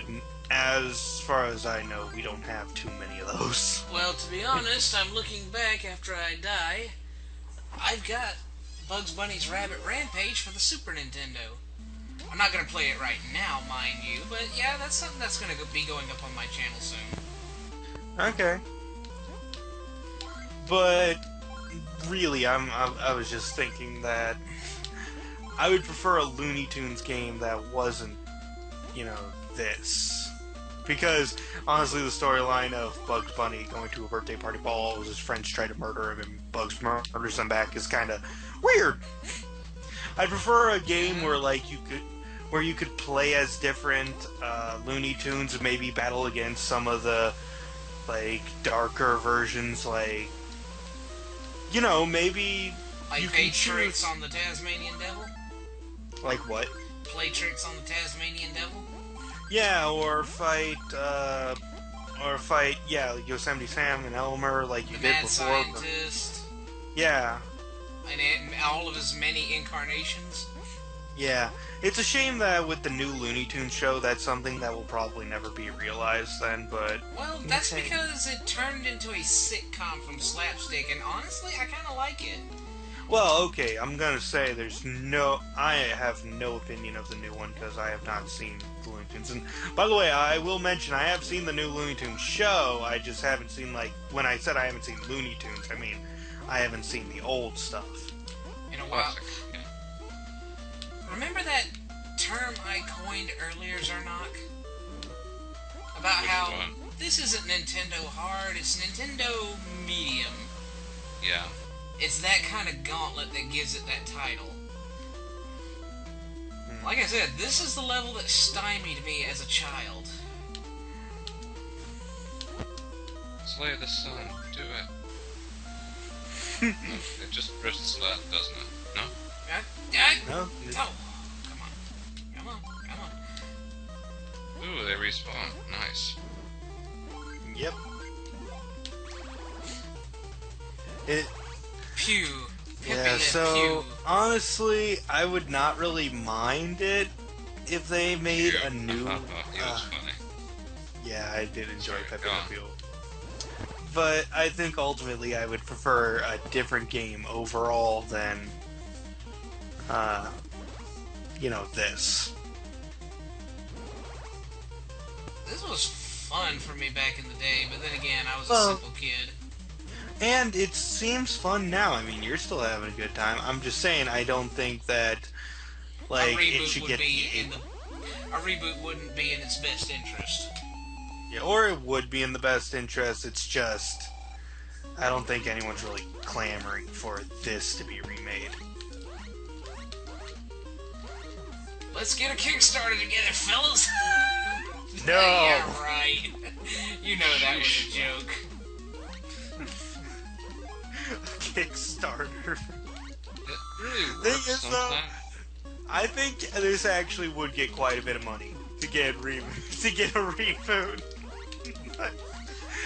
as far as I know, we don't have too many of those. Well, to be honest, I'm looking back after I die. I've got Bugs Bunny's Rabbit Rampage for the Super Nintendo. I'm not going to play it right now, mind you, but yeah, that's something that's going to be going up on my channel soon. Okay. But really, I was just thinking that I would prefer a Looney Tunes game that wasn't, you know, this. Because, honestly, the storyline of Bugs Bunny going to a birthday party ball as his friends try to murder him and Bugs murders them back is kind of weird. I'd prefer a game where, like, you could play as different Looney Tunes and maybe battle against some of the, like, darker versions, like, you know, maybe Like you play can tricks choose. on the Tasmanian Devil? Like what? Play tricks on the Tasmanian Devil? Yeah, or fight, yeah, like Yosemite Sam and Elmer, like you The did Mad before. Scientist, Yeah, and all of his many incarnations. yeah. It's a shame that with the new Looney Tunes show, that's something that will probably never be realized then, but... Well, that's Okay. because it turned into a sitcom from Slapstick, and honestly, I kind of like it. Well, okay, I'm gonna say I have no opinion of the new one because I have not seen the Looney Tunes. And by the way, I will mention I have seen the new Looney Tunes show, I just haven't seen, like, when I said I haven't seen Looney Tunes, I mean, I haven't seen the old stuff. In a while. Classic. Yeah. Remember that term I coined earlier, Zernock? About Which how one? this isn't Nintendo Hard, it's Nintendo Medium. Yeah. It's that kind of gauntlet that gives it that title. Like I said, this is the level that stymied me as a child. Slay the sun. Do it. No, it just drifts that, doesn't it? No? No? Oh, come on. Come on, come on. Ooh, they respawn. Nice. Yep. It... Pew. Yeah, Pippin' so, Pew. honestly, I would not really mind it if they made a new... He was funny. yeah, I did enjoy Sorry, Pepe go on. Le Pew. But I think ultimately I would prefer a different game overall than, this. This was fun for me back in the day, but then again, I was a Well, simple kid. And it seems fun now. I mean, you're still having a good time. I'm just saying, I don't think that, like, it should get... A reboot wouldn't be in its best interest. Yeah, or it would be in the best interest. It's just, I don't think anyone's really clamoring for this to be remade. Let's get a Kickstarter together, fellas! No! Yeah, right. You know that was a joke. Kickstarter. It really Thing works is, though, sometimes. I think this actually would get quite a bit of money to get a reboot.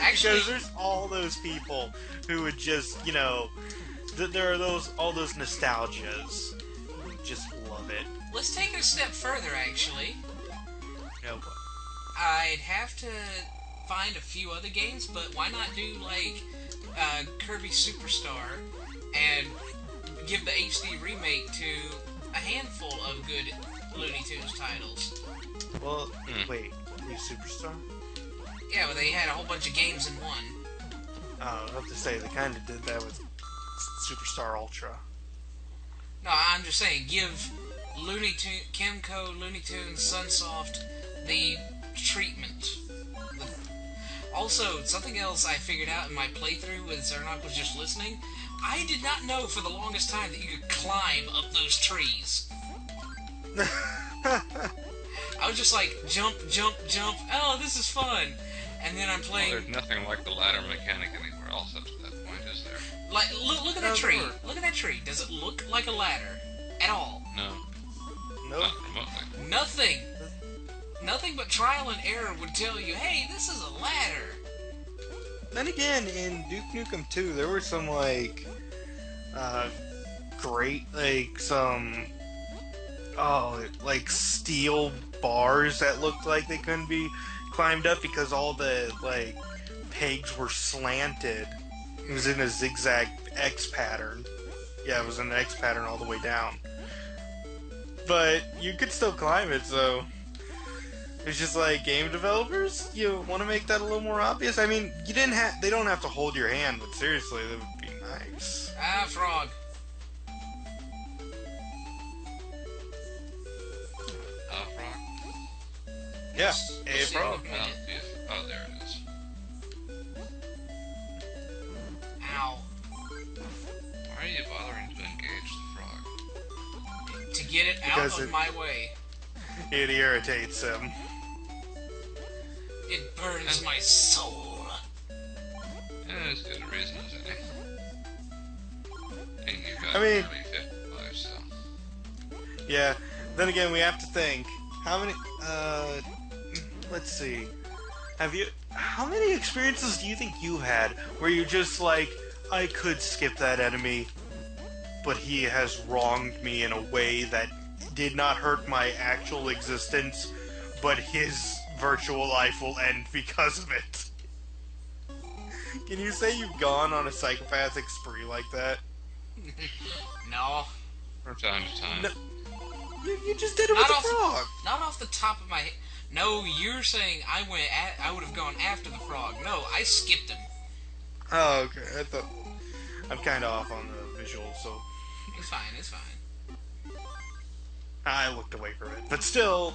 Actually, Because there's all those people who would just, there are all those nostalgias who just love it. let's take it a step further, actually. No, I'd have to find a few other games, but why not do, like, Kirby Superstar and give the HD remake to a handful of good Looney Tunes titles? well, wait, New Superstar? Yeah, well, they had a whole bunch of games in one. I have to say, they kind of did that with Superstar Ultra. No, I'm just saying, give Kimco, Looney Tunes, Sunsoft the treatment. Also, something else I figured out in my playthrough with Zernock was just listening. I did not know for the longest time that you could climb up those trees. I was just like, jump, jump, jump. Oh, this is fun. And then I'm playing... Well, there's nothing like the ladder mechanic anywhere else up to that point, is there? Like, look at that tree. Look at that tree. Does it look like a ladder? At all? No. Nope. Not remotely. Nothing. Nothing but trial and error would tell you, hey, this is a ladder. Then again, in Duke Nukem 2, there were some, like, steel bars that looked like they couldn't be climbed up because all the, like, pegs were slanted. It was in a zigzag X pattern. Yeah, it was an X pattern all the way down. But you could still climb it, so... It's just like, game developers, you want to make that a little more obvious? I mean, they don't have to hold your hand, but seriously, that would be nice. Ah, frog. Frog? Yeah, We'll a see frog. in a minute. Oh, there it is. Ow. Why are you bothering to engage the frog? To get it out Because of my way. It irritates him. It burns my soul. Yeah, as good a reason as any. And you got I mean- nearly 55, so... Yeah, then again, we have to think, how many, let's see, how many experiences do you think you've had where you're just like, I could skip that enemy, but he has wronged me in a way that did not hurt my actual existence, but his virtual life will end because of it? Can you say you've gone on a psychopathic spree like that? No. From time to time. No. You just did it with the frog! Not off the top of my head. No, you're saying I would have gone after the frog. No, I skipped him. Oh, okay. I thought... I'm kind of off on the visual, so... It's fine, it's fine. I looked away from it. But still...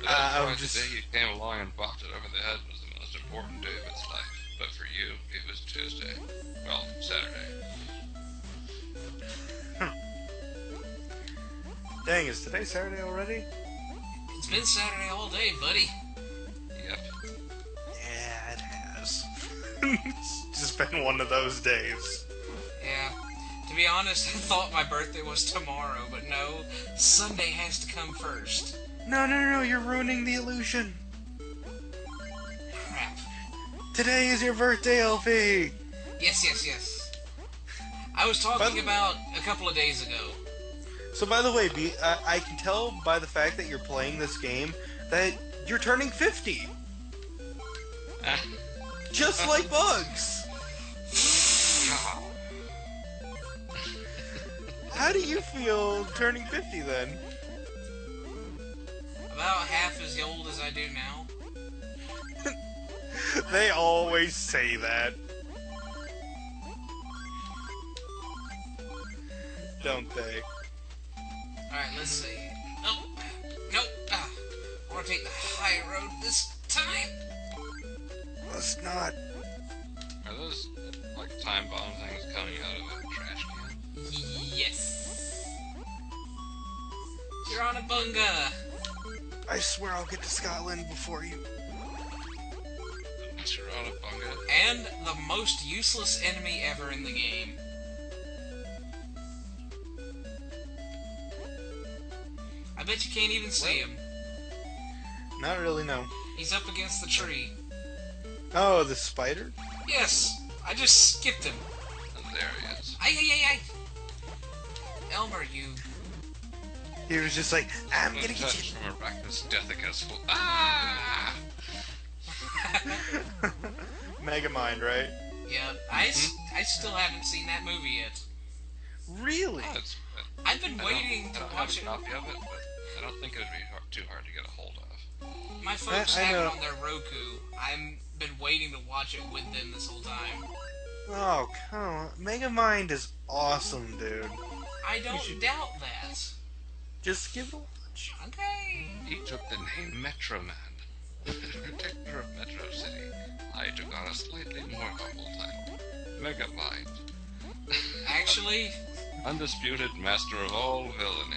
That's I why was just... the day you came along and bopped it over the head was the most important day of its life. But for you, it was Tuesday. Well, Saturday. Dang, is today Saturday already? It's been Saturday all day, buddy. Yep. Yeah, it has. It's just been one of those days. Yeah. To be honest, I thought my birthday was tomorrow, but no, Sunday has to come first. No, you're ruining the illusion. Crap. Today is your birthday, LP! Yes. I was talking about a couple of days ago. So by the way, I can tell by the fact that you're playing this game that you're turning 50. just like Bugs. How do you feel turning 50 then? About half as old as I do now. They always say that. Don't they? Alright, let's see. Oh, nope. I want to take the high road this time. Let's not. Are those, like, time bomb things coming out of a trash can? Yes. You're on a bunga. I swear I'll get to Scotland before you. You're on a bunga? And the most useless enemy ever in the game. I bet you can't even see him. Not really, no. He's up against the tree. Oh, the spider? Yes, I just skipped him. And there he is. Ay. Elmer, you... He was just like, I'm gonna get Touch you. from Arachnus Deathicus. Ah! Megamind, right? Yep, I still haven't seen that movie yet. Really? Oh, I've been waiting to watch I it. don't have a copy of it, but I don't think it would be too hard to get a hold of. My folks I have it know. on their Roku. I've been waiting to watch it with them this whole time. Oh, come on. Megamind is awesome, dude. I don't should- doubt that. Just give it a watch. Okay. He took the name Metro Man. Protector of Metro City. I took on a slightly more humble title. Megamind. Actually, Undisputed master of all villainy.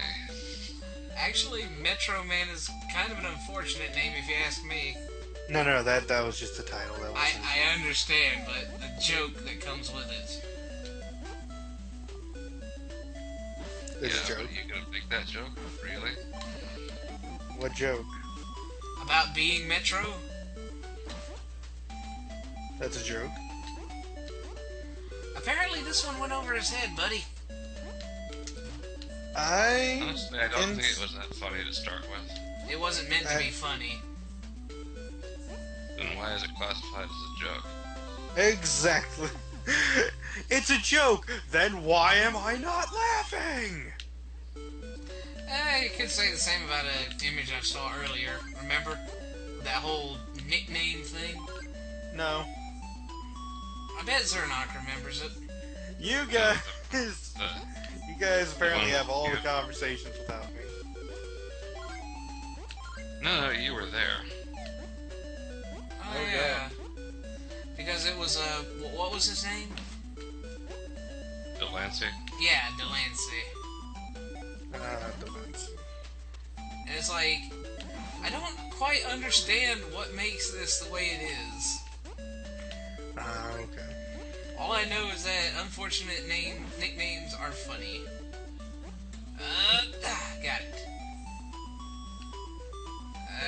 Metro Man is kind of an unfortunate name if you ask me. No, that was just the title. That wasn't. I understand, but the joke that comes with it. It's Yeah, a joke. but you gonna make that joke? Really? What joke? About being Metro? That's a joke. Apparently this one went over his head, buddy. Honestly, I don't think it was that funny to start with. It wasn't meant to be funny. Then why is it classified as a joke? Exactly. It's a joke. Then why am I not laughing? You could say the same about an image I saw earlier. Remember? That whole nickname thing? No. I bet Zernock remembers it. You guys apparently have all the conversations without me. No, you were there. Oh, Oh, yeah. Because it was, what was his name? Delancey? Yeah, Delancey. Defense. And it's like, I don't quite understand what makes this the way it is. Okay. All I know is that unfortunate nicknames are funny. Got it.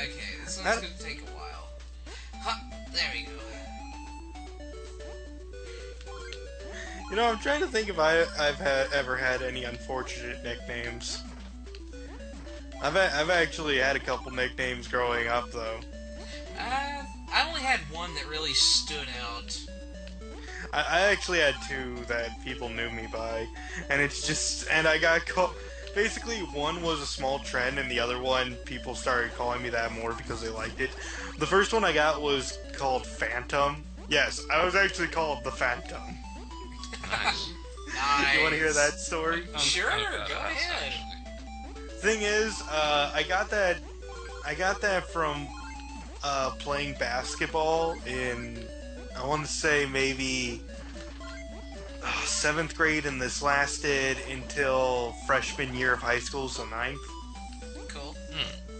Okay, this one's gonna take a while. Ha! There we go. You know, I'm trying to think if I've ever had any unfortunate nicknames. I've actually had a couple nicknames growing up, though. I only had one that really stood out. I actually had two that people knew me by, and I got called. Basically, one was a small trend, and the other one, people started calling me that more because they liked it. The first one I got was called Phantom. Yes, I was actually called the Phantom. Nice. Nice. You want to hear that story? Sure, Kind of go badass, ahead. actually. Thing is, I got that from playing basketball in, I want to say maybe 7th grade, and this lasted until freshman year of high school, so 9th. Cool.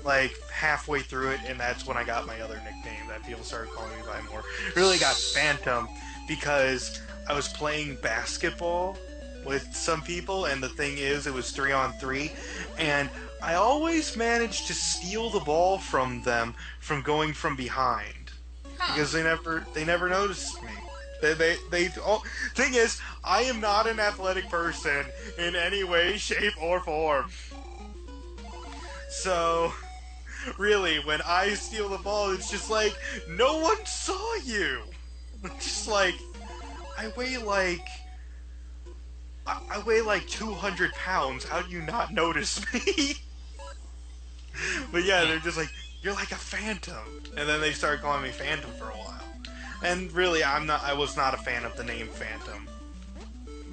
Like halfway through it, and that's when I got my other nickname that people started calling me by more. Really got Phantom because I was playing basketball with some people, and the thing is, it was 3-on-3, and I always managed to steal the ball from them from going from behind because they never noticed me. Thing is, I am not an athletic person in any way, shape, or form. So, really, when I steal the ball, it's just like, no one saw you. Just like, I weigh like... I weigh like 200 pounds. How do you not notice me? But yeah, they're just like, you're like a phantom. And then they started calling me Phantom for a while. And really, I was not a fan of the name Phantom.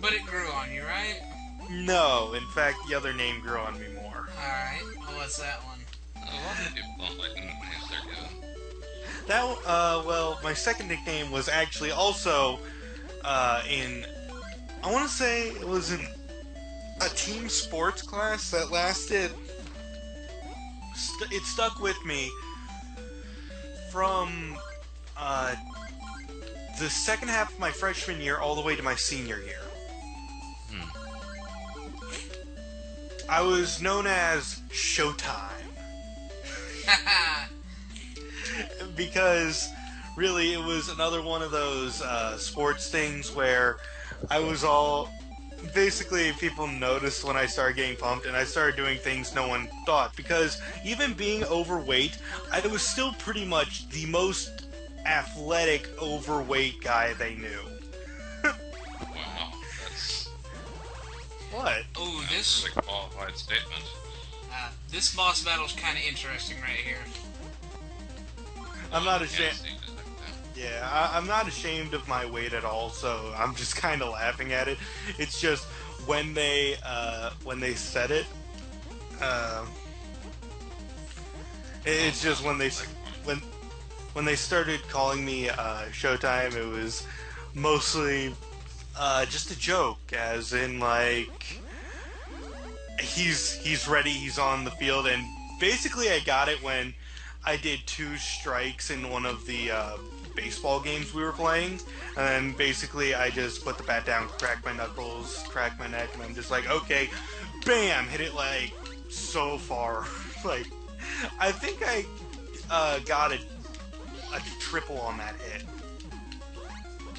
But it grew on you, right? No, in fact, the other name grew on me more. Alright, well, what's that one? A lot of people don't like nicknames they're given. Well, my second nickname was actually also, I want to say it was in a team sports class that lasted, it stuck with me from, the second half of my freshman year all the way to my senior year. I was known as Showtime. Because, really, it was another one of those sports things where I was all... Basically, people noticed when I started getting pumped, and I started doing things no one thought. Because even being overweight, I was still pretty much the most athletic, overweight guy they knew. Wow, that's What? Oh, a qualified statement. this boss battle's kind of interesting right here. I'm not Can't ashamed. see it like that. Yeah, I'm not ashamed of my weight at all, so I'm just kind of laughing at it. It's just when they said it, it's just when they started calling me Showtime, it was mostly just a joke, as in like he's ready, he's on the field, and basically I got it when I did 2 strikes in one of the baseball games we were playing, and then basically I just put the bat down, crack my knuckles, crack my neck, and I'm just like, okay, bam, hit it like so far. Like, I think I got a triple on that hit.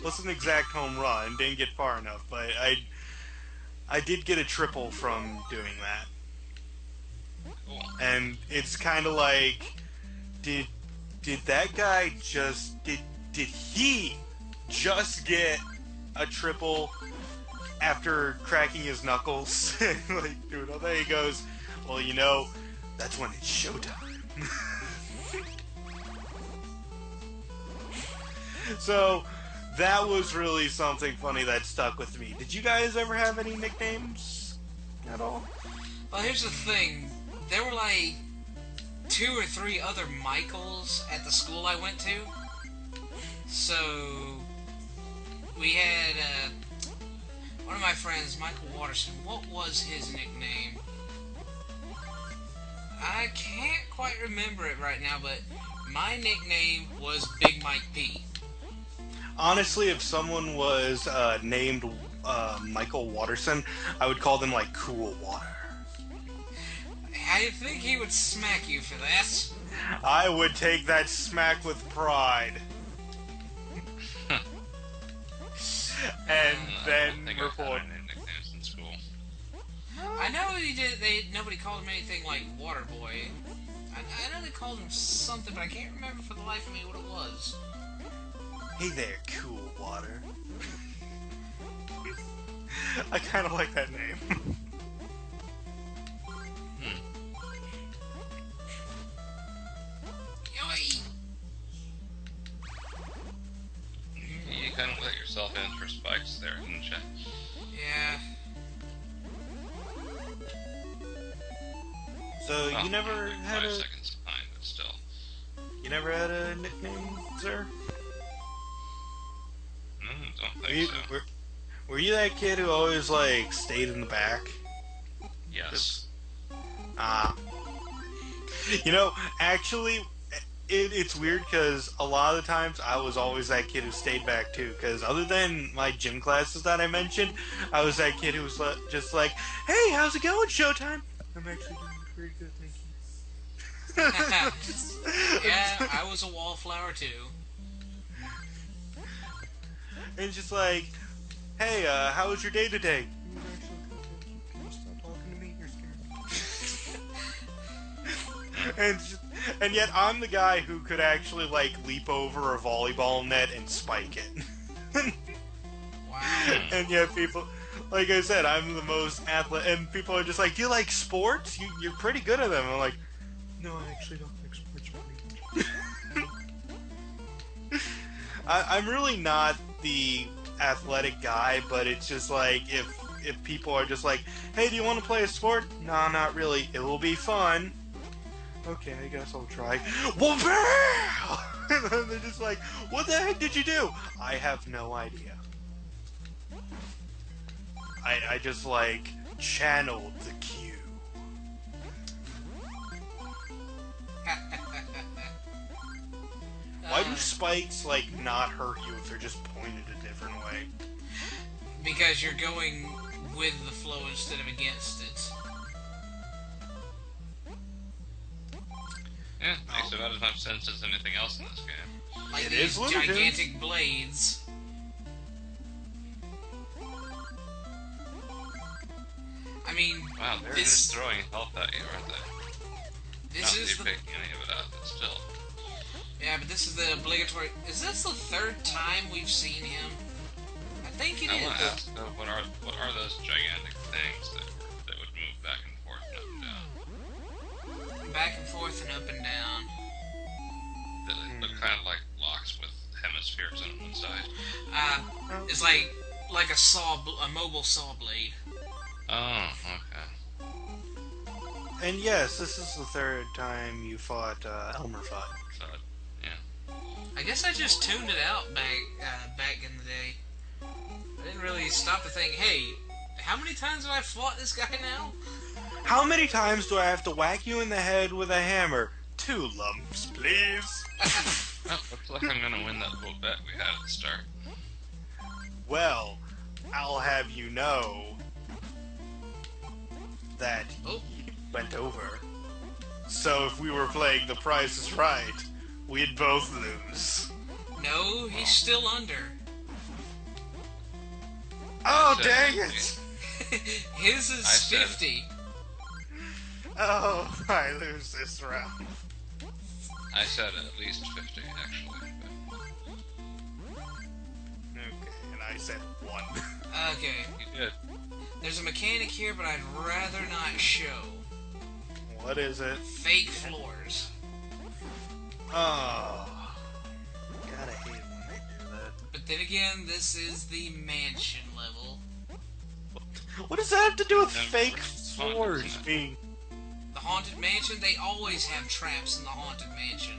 Wasn't an exact home run, didn't get far enough, but I did get a triple from doing that. Cool. And it's kind of like, did that guy just did he just get a triple after cracking his knuckles? Like, dude, oh, there he goes. Well, you know, that's when it's showtime. So that was really something funny that stuck with me. Did you guys ever have any nicknames at all? Well, here's the thing. There were like 2 or 3 other Michaels at the school I went to. So we had one of my friends, Michael Watterson. What was his nickname? I can't quite remember it right now, but my nickname was Big Mike P. Honestly, if someone was named Michael Watterson, I would call them like Cool Water. I think he would smack you for that. I would take that smack with pride. And then I think I've report. had any nicknames in school. I know he did. Nobody called him anything like Waterboy. I know they called him something, but I can't remember for the life of me what it was. Hey there, Cool Water. I kind of like that name. Yoy! You kind of let yourself in for spikes there, didn't you? Yeah. So Well, you never like had 5 a seconds behind, but still. you never had a nickname, sir? Don't Were think you, so. were you that kid who always like stayed in the back? Yes. You know, actually, it's weird because a lot of the times I was always that kid who stayed back too. Because other than my gym classes that I mentioned, I was that kid who was just like, "Hey, how's it going, Showtime?" I'm actually doing pretty good, thank you. Yeah, I was a wallflower too. And it's just like, "Hey, how was your day today?" Can you stop talking to me? You're scaring me. And yet I'm the guy who could actually like leap over a volleyball net and spike it. Wow. And yet people, like I said, I'm the most athletic, and people are just like, "Do you like sports? You're pretty good at them." And I'm like, "No, I actually don't like sports very much." I'm really not the athletic guy, but it's just like if people are just like, "Hey, do you want to play a sport?" "No, not really. It will be fun." "Okay, I guess I'll try." Well, and then they're just like, "What the heck did you do?" "I have no idea. I just like channeled the cue." Why do spikes like not hurt you if they're just pointed a different way? Because you're going with the flow instead of against it. Yeah, makes about as much sense as anything else in this game. Like It these is what it is. gigantic blades. I mean, Wow, they're this just throwing health at you, aren't they? this Not is that the you're picking any of it up, but still. yeah, but this is the obligatory. Is this the third time we've seen him? I think it I want to is. ask, though, what are those gigantic things that would move back and forth and up and down? Back and forth and up and down. That look kind of like blocks with hemispheres on one side. It's like a mobile saw blade. Oh, okay. And yes, this is the third time you fought Elmer Fudd. So, yeah. I guess I just tuned it out back in the day. I didn't really stop to think, hey, how many times have I fought this guy now? How many times do I have to whack you in the head with a hammer? 2 lumps, please. Well, looks like I'm gonna win that little bet we had at the start. Well, I'll have you know that Oh. you went over. So if we were playing The Price is Right, we'd both lose. No, he's still under. Oh, said- dang it! His is I said- 50. Oh, I lose this round. I said at least 50, actually. But Okay, and I said 1. Okay, you did. there's a mechanic here, but I'd rather not show. What is it? Fake floors. Oh. Gotta hate when they do that. But then again, this is the mansion level. What does that have to do with And fake it's fun, floors isn't it? being... The haunted mansion, they always have traps in the haunted mansion.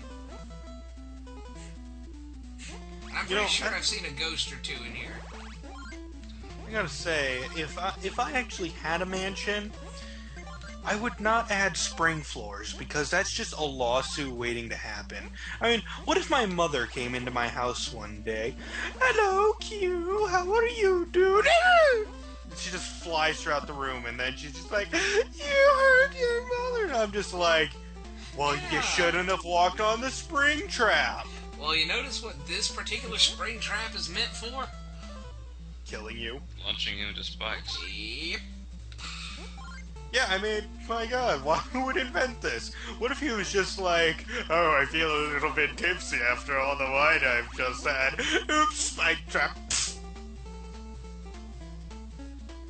And I'm You pretty know, sure I've seen a ghost or two in here. I gotta say, if I actually had a mansion, I would not add spring floors, because that's just a lawsuit waiting to happen. I mean, what if my mother came into my house one day? "Hello, Q, how are you, dude?" She just flies throughout the room, and then she's just like, "You hurt your mother." And I'm just like, well, Yeah. you shouldn't have walked on the spring trap. Well, you notice what this particular spring trap is meant for? Killing you. Launching you into spikes. Yep. Yeah, I mean, my god, who would invent this? What if he was just like, "Oh, I feel a little bit tipsy after all the wine I've just had. Oops, spike trap."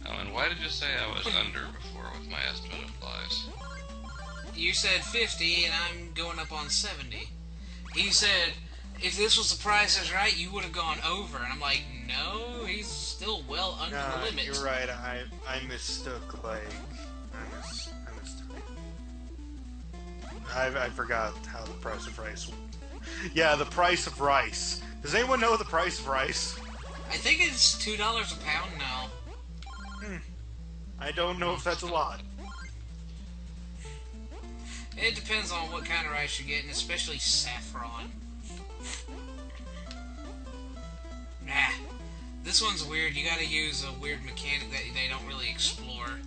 Oh, and why did you say I was under before with my estimate of lives? You said 50, and I'm going up on 70. He said, if this was the Price is Right, you would have gone over. And I'm like, no, he's still well under the No, limit. you're right, I mistook, like, I mistook. I forgot how the price of rice... Yeah, the price of rice. Does anyone know the price of rice? I think it's $2 a pound now. I don't know if that's a lot. It depends on what kind of rice you're getting, especially saffron. Nah. This one's weird. You gotta use a weird mechanic that they don't really explore.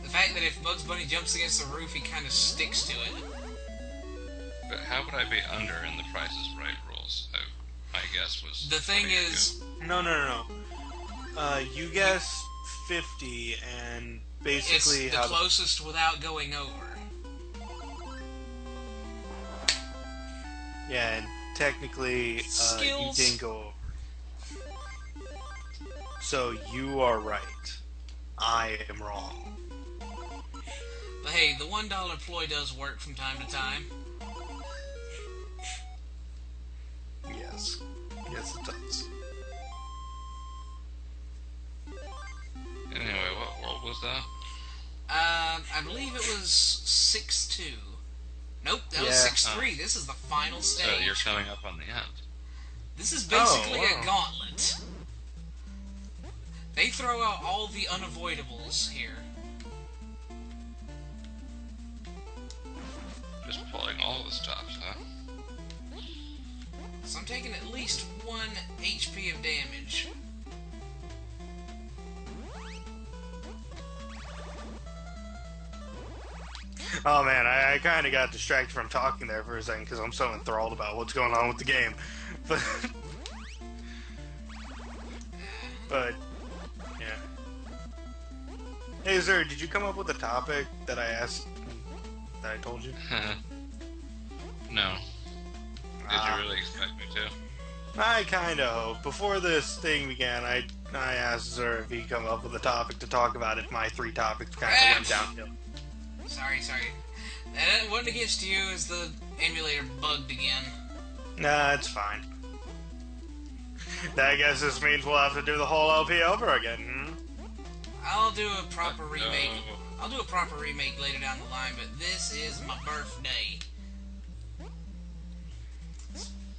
The fact that if Bugs Bunny jumps against the roof, he kind of sticks to it. But how would I be under in the Price is Right rules? My guess was... The thing 20 is, ago. No. You guess 50, and it's basically the how... closest without going over. Yeah, and technically, you Skills. didn't go over. So you are right. I am wrong. But hey, the $1 ploy does work from time to time. Yes. Yes, it does. Anyway, what world was that? I believe it was 6-2. Nope, that was 6-3. This is the final stage. So you're coming up on the end. This is basically wow. a gauntlet. They throw out all the unavoidables here. Just pulling all the stops, huh? So I'm taking at least 1 HP of damage. Oh man, I kind of got distracted from talking there for a second because I'm so enthralled about what's going on with the game. But yeah. Hey, sir, did you come up with a topic that I asked, that I told you? No. Did you really expect me to? I kind of hope. Before this thing began, I asked Sir if he'd come up with a topic to talk about if my 3 topics kind of went downhill. Sorry. That wasn't against you as the emulator bugged again. Nah, it's fine. I guess this means we'll have to do the whole LP over again, hmm? I'll do a proper remake. I'll do a proper remake later down the line, but this is my birthday.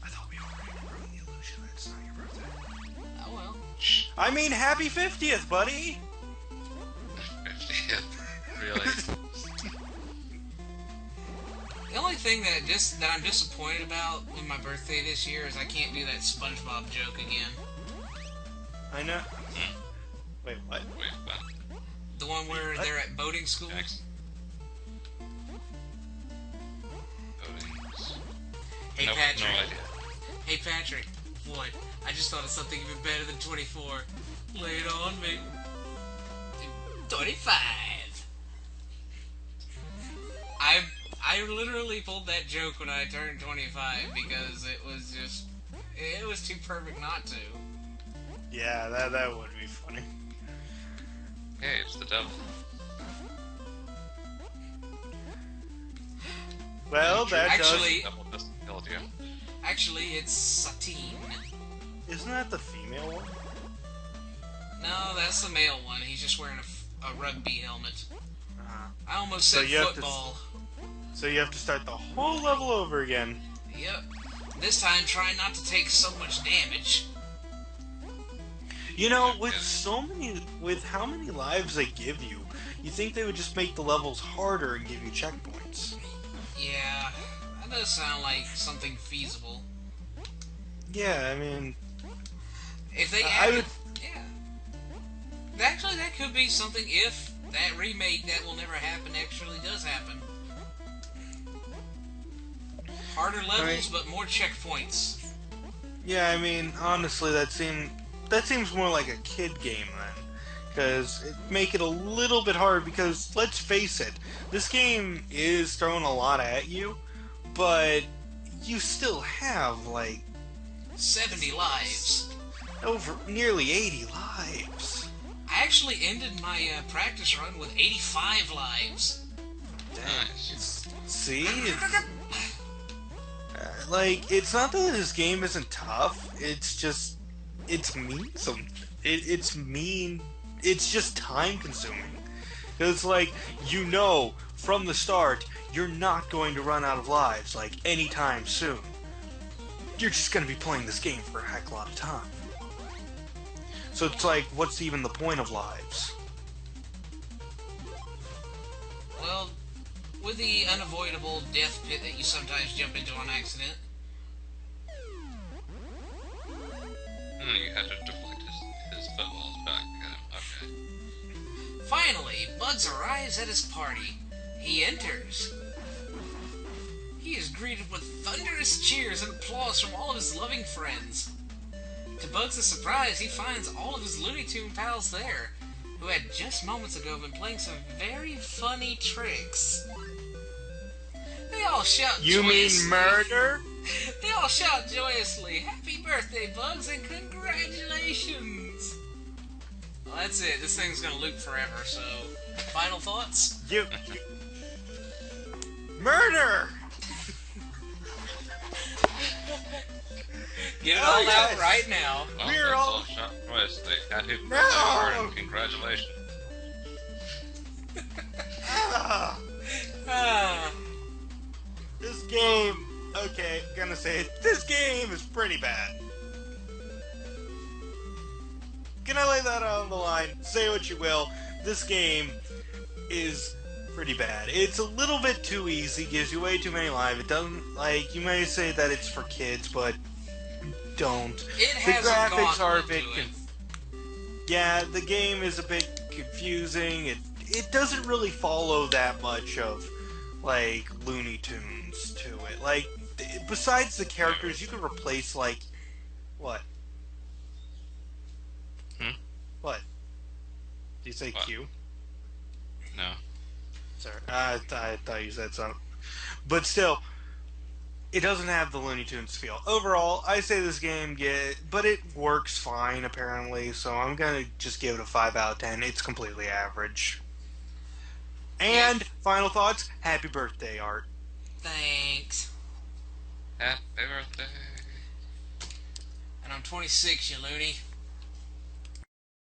I thought we already ruined the illusion that it's not your birthday. Oh well. I mean, happy 50th, buddy! 50th? Really? The only thing that I'm disappointed about with my birthday this year is I can't do that SpongeBob joke again. I know. Wait, what? Wait, what? The one where they're at boating school. Jackson? Voting. Hey Nope, Patrick. no idea. Hey Patrick. What? I just thought of something even better than 24. Lay it on me. 25. I literally pulled that joke when I turned 25 because it was too perfect not to. Yeah, that would be funny. Hey, it's the devil. Well, that Actually- Devil just killed you. Actually, it's Satine. Isn't that the female one? No, that's the male one. He's just wearing a rugby helmet. I almost So said you have to- football. So you have to start the whole level over again. Yep. This time, try not to take so much damage. You know, with how many lives they give you, you think they would just make the levels harder and give you checkpoints. Yeah, that does sound like something feasible. Yeah, I mean, If they I added, would- yeah. Actually, that could be something if that remake that will never happen actually does happen. Harder levels, but more checkpoints. yeah, I mean, honestly, that seems more like a kid game then, because it make it a little bit hard. Because let's face it, this game is throwing a lot at you, but you still have like 70 lives. over nearly 80 lives. I actually ended my practice run with 85 lives. Nice. See? Like, it's not that this game isn't tough, it's just, it's mean it's mean, it's just time consuming. It's like, you know, from the start, you're not going to run out of lives, like, anytime soon. You're just gonna be playing this game for a heck of a lot of time. So it's like, what's even the point of lives? Well, with the unavoidable death pit that you sometimes jump into on accident. You had to deflect his footballs back at him. Okay. Finally, Bugs arrives at his party. He enters. He is greeted with thunderous cheers and applause from all of his loving friends. To Bugs' surprise, he finds all of his Looney Tune pals there, who had just moments ago been playing some very funny tricks. They all shout You mean joyously. murder? They all shout joyously, "Happy birthday, Bugs, and congratulations!" Well, that's it. This thing's gonna loop forever, so... Final thoughts? Murder! Get it Oh, all yes. out right now. Well, We're that's all- Shot West. They happy birthday, No! Art, and congratulations. Ah, Ah, this game, okay, gonna say it, this game is pretty bad. Can I lay that out on the line? Say what you will, this game is pretty bad. It's a little bit too easy, gives you way too many lives. It doesn't, like, you may say that it's for kids, but don't. it The has a graphics are a gauntlet bit to it. Yeah, the game is a bit confusing. It doesn't really follow that much of, like, Looney Tunes to it. Like, besides the characters, you could replace, like, what? What? Did you say What? Q? No. Sorry, I thought you said something. But still, it doesn't have the Looney Tunes feel. Overall, I say this game but it works fine apparently. So I'm gonna just give it a 5 out of 10. It's completely average. And final thoughts. Happy birthday, Art. Thanks. Happy birthday. And I'm 26, you loony.